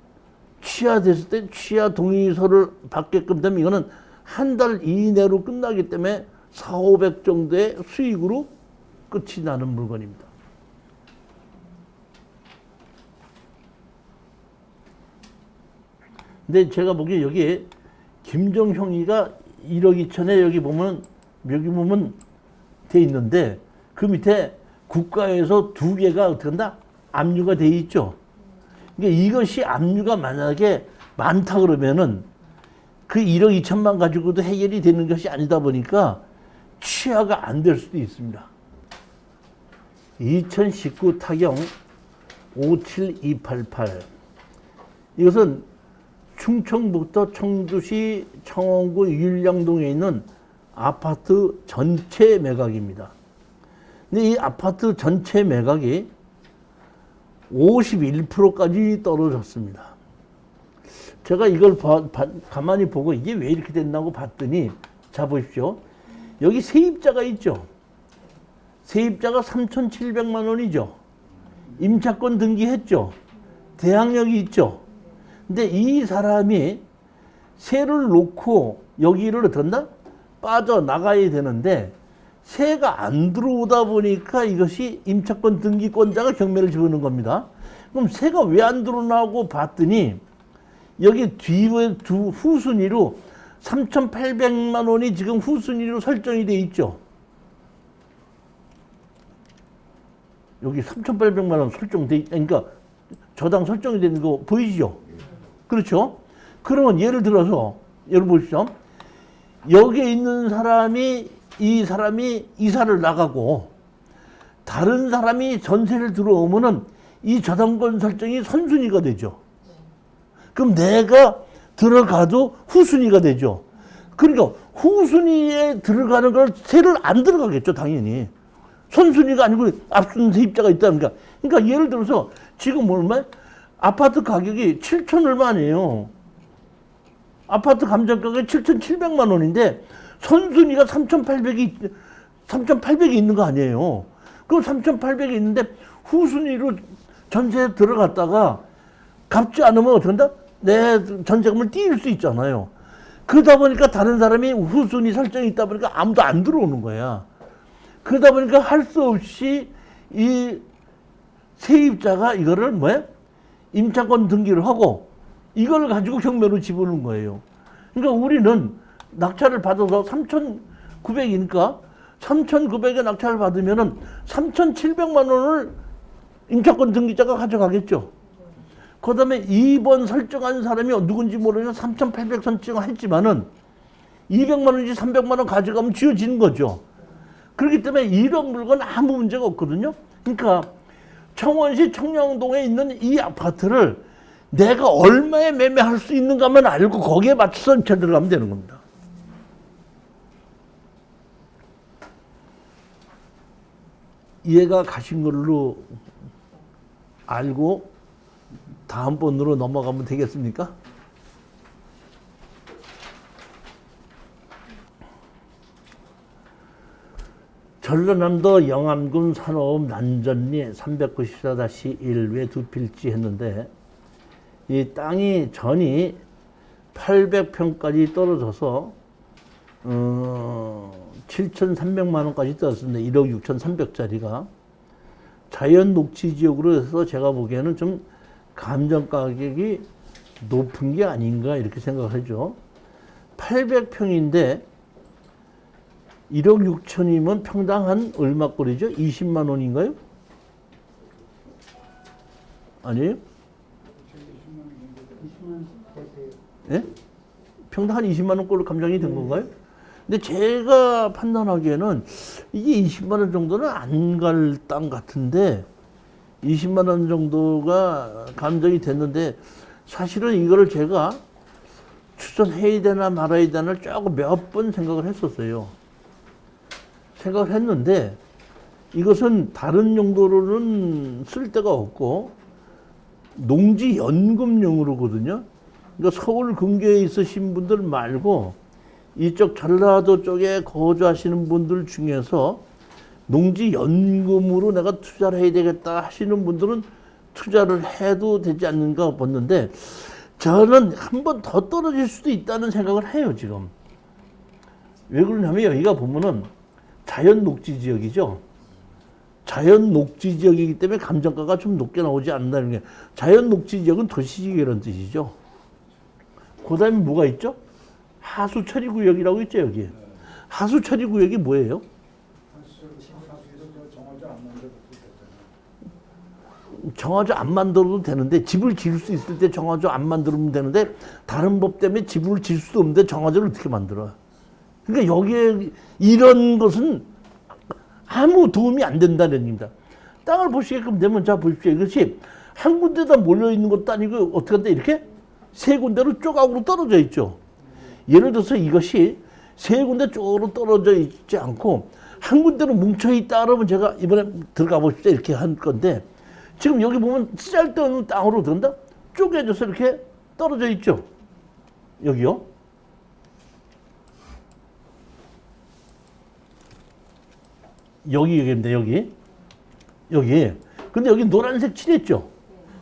취하됐을 때 취하 동의서를 받게끔 되면 이거는 한 달 이내로 끝나기 때문에 4,500 정도의 수익으로 끝이 나는 물건입니다. 근데 제가 보기에 여기에 김정형이가 1억 2천에 여기 보면 돼 있는데 그 밑에 국가에서 2개가 어떻게 한다? 압류가 돼 있죠. 그러니까 이것이 압류가 만약에 많다 그러면은 그 1억 2천만 가지고도 해결이 되는 것이 아니다 보니까 취하가 안 될 수도 있습니다. 2019 타경 57288 이것은 충청북도 청주시 청원구 율량동에 있는 아파트 전체 매각입니다. 근데 이 아파트 전체 매각이 51%까지 떨어졌습니다. 제가 이걸 가만히 보고 이게 왜 이렇게 됐나고 봤더니 자 보십시오. 여기 세입자가 있죠. 세입자가 3,700만 원이죠. 임차권 등기했죠. 대항력이 있죠. 근데 이 사람이 세를 놓고 여기를 어떤다? 빠져나가야 되는데 세가 안 들어오다 보니까 이것이 임차권 등기권자가 경매를 집어넣은 겁니다. 그럼 세가 왜 안 들어오나고 봤더니 여기 뒤에 후순위로 3,800만 원이 지금 후순위로 설정이 돼 있죠. 여기 3,800만 원 설정돼 그러니까 저당 설정이 되는 거 보이시죠? 그렇죠? 그러면 예를 들어서 여러분 보십시오. 여기에 있는 사람이 이 사람이 이사를 나가고 다른 사람이 전세를 들어오면은 이 저당권 설정이 선순위가 되죠. 그럼 내가 들어가도 후순위가 되죠. 그러니까 후순위에 들어가는 걸 세를 안 들어가겠죠, 당연히. 선순위가 아니고 앞선 세입자가 있다니까. 그러니까 예를 들어서 지금 얼마? 아파트 가격이 7천 얼마 아니에요. 아파트 감정가격이 7,700만 원인데 선순위가 3,800이 있는 거 아니에요. 그럼 3,800이 있는데 후순위로 전세에 들어갔다가 갚지 않으면 어떻게 한다? 내 전세금을 띄울 수 있잖아요. 그러다 보니까 다른 사람이 후순위 설정이 있다 보니까 아무도 안 들어오는 거야. 그러다 보니까 할 수 없이 이 세입자가 이거를 뭐야? 임차권 등기를 하고 이걸 가지고 경매로 집어넣은 거예요. 그러니까 우리는 낙찰을 받아서 3,900이니까 3,900에 낙찰을 받으면은 3,700만 원을 임차권 등기자가 가져가겠죠. 그 다음에 2번 설정한 사람이 누군지 모르면 3,800 설정했지만은 200만 원인지 300만 원 가져가면 쥐어지는 거죠. 그렇기 때문에 이런 물건 아무 문제가 없거든요. 그러니까 청원시 청량동에 있는 이 아파트를 내가 얼마에 매매할 수 있는가만 알고 거기에 맞춰서 임차 들어가면 되는 겁니다. 이해가 가신 걸로 알고 다음번으로 넘어가면 되겠습니까? 전라남도 영암군 산호읍 난전리 394-1 두 필지 했는데 이 땅이 전이 800평까지 떨어져서 7,300만 원까지 떨어졌습니다. 1억 6,300짜리가 자연 녹지 지역으로 해서 제가 보기에는 좀 감정 가격이 높은 게 아닌가 이렇게 생각하죠. 800평인데 1억 6천이면 평당 한 얼마 꼴이죠? 20만 원인가요? 아니에요? 20만. 예? 평당 한 20만 원 꼴로 감정이 된 건가요? 근데 제가 판단하기에는 이게 20만 원 정도는 안 갈 땅 같은데 20만 원 정도가 감정이 됐는데 사실은 이거를 제가 추천해야 되나 말아야 되나 조금 몇 번 생각을 했었어요. 생각을 했는데 이것은 다른 용도로는 쓸 데가 없고 농지연금용으로거든요. 그러니까 서울 근교에 있으신 분들 말고 이쪽 전라도 쪽에 거주하시는 분들 중에서 농지연금으로 내가 투자를 해야 되겠다 하시는 분들은 투자를 해도 되지 않는가 봤는데 저는 한 번 더 떨어질 수도 있다는 생각을 해요, 지금. 왜 그러냐면 여기가 보면은 자연 녹지 지역이죠. 자연 녹지 지역이기 때문에 감정가가 좀 높게 나오지 않는다는 게 자연 녹지 지역은 도시 지역이라는 뜻이죠. 있죠. 그 다음에 뭐가 있죠? 하수 처리 구역이라고 있죠, 여기. 하수 처리 구역이 뭐예요? 하수에서 정화조 안 만들어도 됐잖아요. 정화조 안 만들어도 되는데 집을 지을 수 있을 때 정화조 안 만들면 되는데 다른 법 때문에 집을 지을 수도 없는데 정화조를 어떻게 만들어? 그러니까 여기에 이런 것은 아무 도움이 안 된다는 얘기입니다. 땅을 보시게끔 되면 자 보십시오. 이것이 한 군데다 몰려 있는 것도 아니고 어떻게 한다 이렇게 세 군데로 조각으로 떨어져 있죠. 예를 들어서 이것이 세 군데 쪽으로 떨어져 있지 않고 한 군데로 뭉쳐 있다 그러면 제가 이번에 들어가 보십시오. 이렇게 한 건데 지금 여기 보면 쓰잘데없는 땅으로 들어간다? 쪼개져서 이렇게 떨어져 있죠. 여기요. 여기입니다. 여기. 근데 여기 노란색 칠했죠.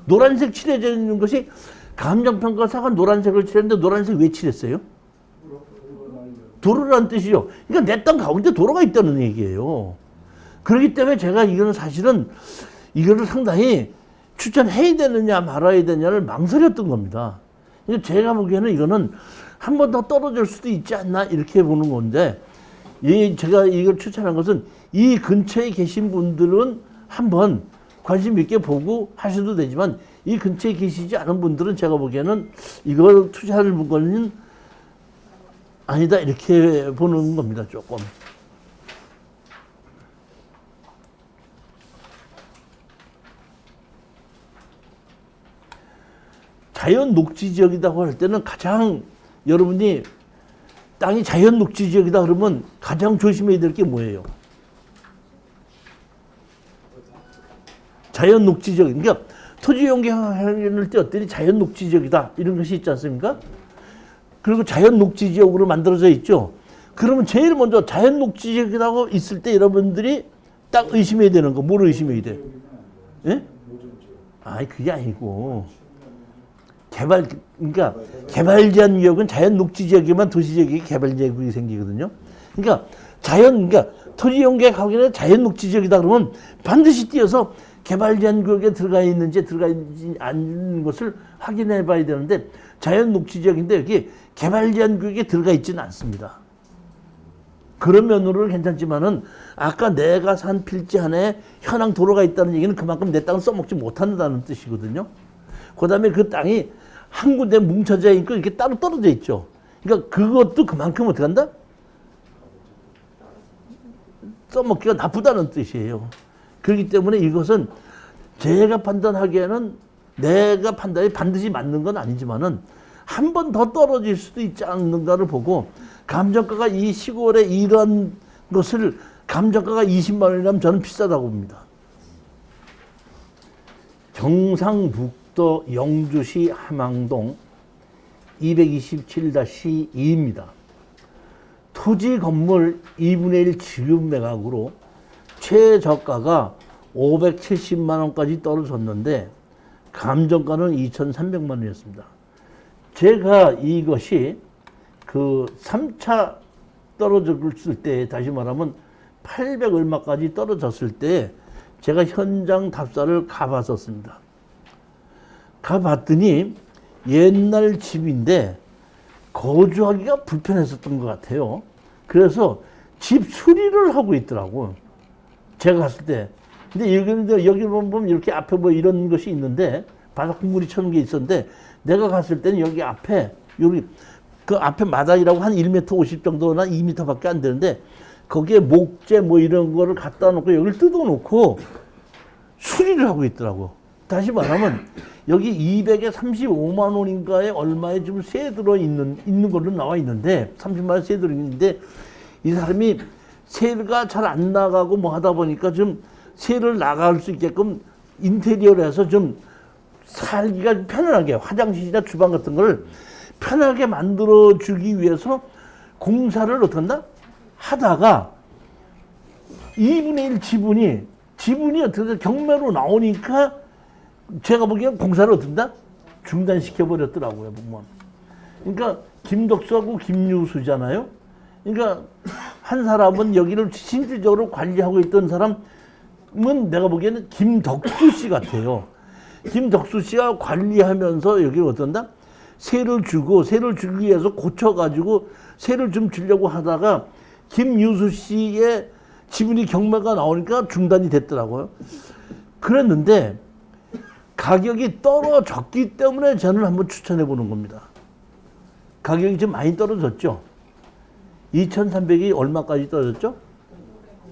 노란색 칠해져 있는 것이 감정평가사가 노란색을 칠했는데 노란색 왜 칠했어요? 도로라는 뜻이죠. 그러니까 내 땅 가운데 도로가 있다는 얘기예요. 그렇기 때문에 제가 이거는 사실은 이거를 상당히 추천해야 되느냐 말아야 되느냐를 망설였던 겁니다. 그러니까 제가 보기에는 이거는 한 번 더 떨어질 수도 있지 않나 이렇게 보는 건데 제가 이걸 추천한 것은 이 근처에 계신 분들은 한번 관심 있게 보고 하셔도 되지만 이 근처에 계시지 않은 분들은 제가 보기에는 이걸 투자할 물건은 아니다 이렇게 보는 겁니다. 조금. 자연 녹지 지역이라고 할 때는 가장 여러분이 땅이 자연 녹지 지역이다 그러면 가장 조심해야 될 게 뭐예요? 자연 녹지 지역. 그러니까 토지 용계할 때 어떤 자연 녹지 지역이다 이런 것이 있지 않습니까? 그리고 자연 녹지 지역으로 만들어져 있죠. 그러면 제일 먼저 자연 녹지 지역이라고 있을 때 여러분들이 딱 의심해야 되는 거, 뭘 의심해야 돼? 예? 아니 그게 아니고 그러니까 개발 제한 구역은 자연 녹지 지역에만 도시 지역이 개발 제한 구역이 생기거든요. 그러니까 그러니까 토지 용계 가기는 자연 녹지 지역이다 그러면 반드시 띄어서 개발 제한 구역에 들어가 있는지 들어가 있지 않는 것을 확인해 봐야 되는데 자연 녹지 지역인데 여기 개발 제한 구역에 들어가 있지는 않습니다. 그런 면으로는 괜찮지만은 아까 내가 산 필지 안에 현황 도로가 있다는 얘기는 그만큼 내 땅을 써먹지 못한다는 뜻이거든요. 그 다음에 그 땅이 한 군데 뭉쳐져 있고 이렇게 따로 떨어져 있죠. 그러니까 그것도 그만큼 어떻게 한다? 써먹기가 나쁘다는 뜻이에요. 그렇기 때문에 이것은 제가 판단하기에는 내가 판단이 반드시 맞는 건 아니지만은 한 번 더 떨어질 수도 있지 않는가를 보고 감정가가 이 시골에 이런 것을 감정가가 20만 원이라면 저는 비싸다고 봅니다. 경상북도 영주시 함양동 227-2입니다. 토지 건물 2분의 1 지급 매각으로 최저가가 570만 원까지 떨어졌는데 감정가는 2,300만 원이었습니다. 제가 이것이 그 3차 떨어졌을 때 다시 말하면 800 얼마까지 떨어졌을 때 제가 현장 답사를 가봤었습니다. 가봤더니 옛날 집인데 거주하기가 불편했었던 것 같아요. 그래서 집 수리를 하고 있더라고. 제가 갔을 때. 근데 여기 보면 이렇게 앞에 뭐 이런 것이 있는데 바닥 국물이 쳐놓은 게 있었는데 내가 갔을 때는 여기 앞에 여기 그 앞에 마당이라고 한 1m 50 정도나 2m밖에 안 되는데 거기에 목재 뭐 이런 거를 갖다 놓고 여기를 뜯어 놓고 수리를 하고 있더라고. 다시 말하면 여기 200에 35만 원인가에 얼마에 좀 세 들어 있는 걸로 나와 있는데 30만 원 세 들어 있는데 이 사람이 세가 잘 안 나가고 뭐 하다 보니까 좀 세를 나갈 수 있게끔 인테리어를 해서 좀 살기가 편안하게 화장실이나 주방 같은 걸 편하게 만들어 주기 위해서 공사를 어떻게 한다? 하다가 2분의 1 지분이 어떻게 경매로 나오니까 제가 보기엔 공사를 어떻게 한다? 중단시켜 버렸더라고요, 보면. 그러니까 김덕수하고 김유수잖아요. 그러니까 한 사람은 여기를 실질적으로 관리하고 있던 사람은 내가 보기에는 김덕수 씨 같아요. 김덕수 씨가 관리하면서 여기를 어떤다? 세를 주기 위해서 고쳐가지고 세를 좀 주려고 하다가 김유수 씨의 지분이 경매가 나오니까 중단이 됐더라고요. 그랬는데 가격이 떨어졌기 때문에 저는 한번 추천해 보는 겁니다. 가격이 좀 많이 떨어졌죠. 2,300이 얼마까지 떨어졌죠?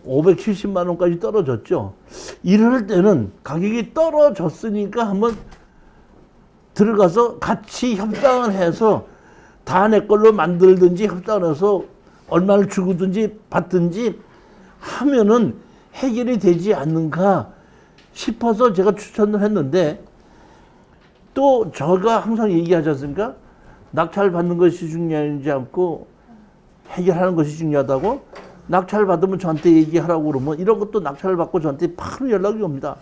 570만 원까지 떨어졌죠. 이럴 때는 가격이 떨어졌으니까 한번 들어가서 같이 협상을 해서 다 내 걸로 만들든지 협상을 해서 얼마를 주고든지 받든지 하면은 해결이 되지 않는가 싶어서 제가 추천을 했는데, 또 제가 항상 얘기하지 않습니까? 낙찰 받는 것이 중요하지 않고 해결하는 것이 중요하다고. 낙찰 받으면 저한테 얘기하라고 그러면 이런 것도 낙찰을 받고 저한테 바로 연락이 옵니다.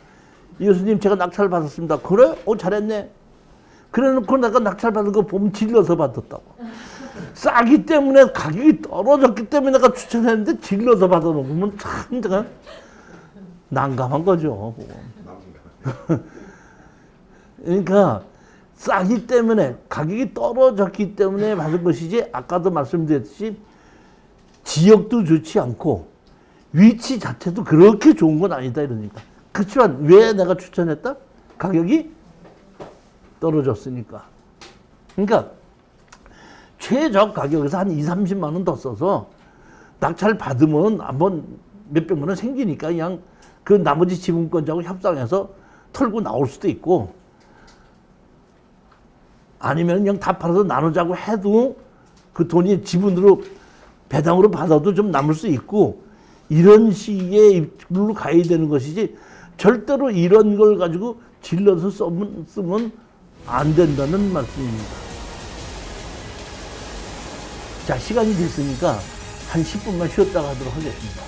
이 교수님 제가 낙찰 받았습니다. 그래? 잘했네. 그래놓고 내가 낙찰 받은 거 보면 질러서 받았다고. 싸기 때문에 가격이 떨어졌기 때문에 내가 추천했는데 질러서 받아놓으면 참 제가 난감한 거죠. 그러니까 싸기 때문에 가격이 떨어졌기 때문에 받은 것이지, 아까도 말씀드렸듯이 지역도 좋지 않고 위치 자체도 그렇게 좋은 건 아니다 이러니까. 그렇지만 왜 내가 추천했다? 가격이 떨어졌으니까. 그러니까 최저 가격에서 한 2, 30만 원 더 써서 낙찰 받으면 한번 몇백만 원 생기니까 그냥 그 나머지 지분권자하고 협상해서 털고 나올 수도 있고, 아니면 그냥 다 팔아서 나누자고 해도 그 돈이 지분으로 배당으로 받아도 좀 남을 수 있고, 이런 식의 입구로 가야 되는 것이지 절대로 이런 걸 가지고 질러서 쓰면 안 된다는 말씀입니다. 자, 시간이 됐으니까 한 10분만 쉬었다가 하도록 하겠습니다.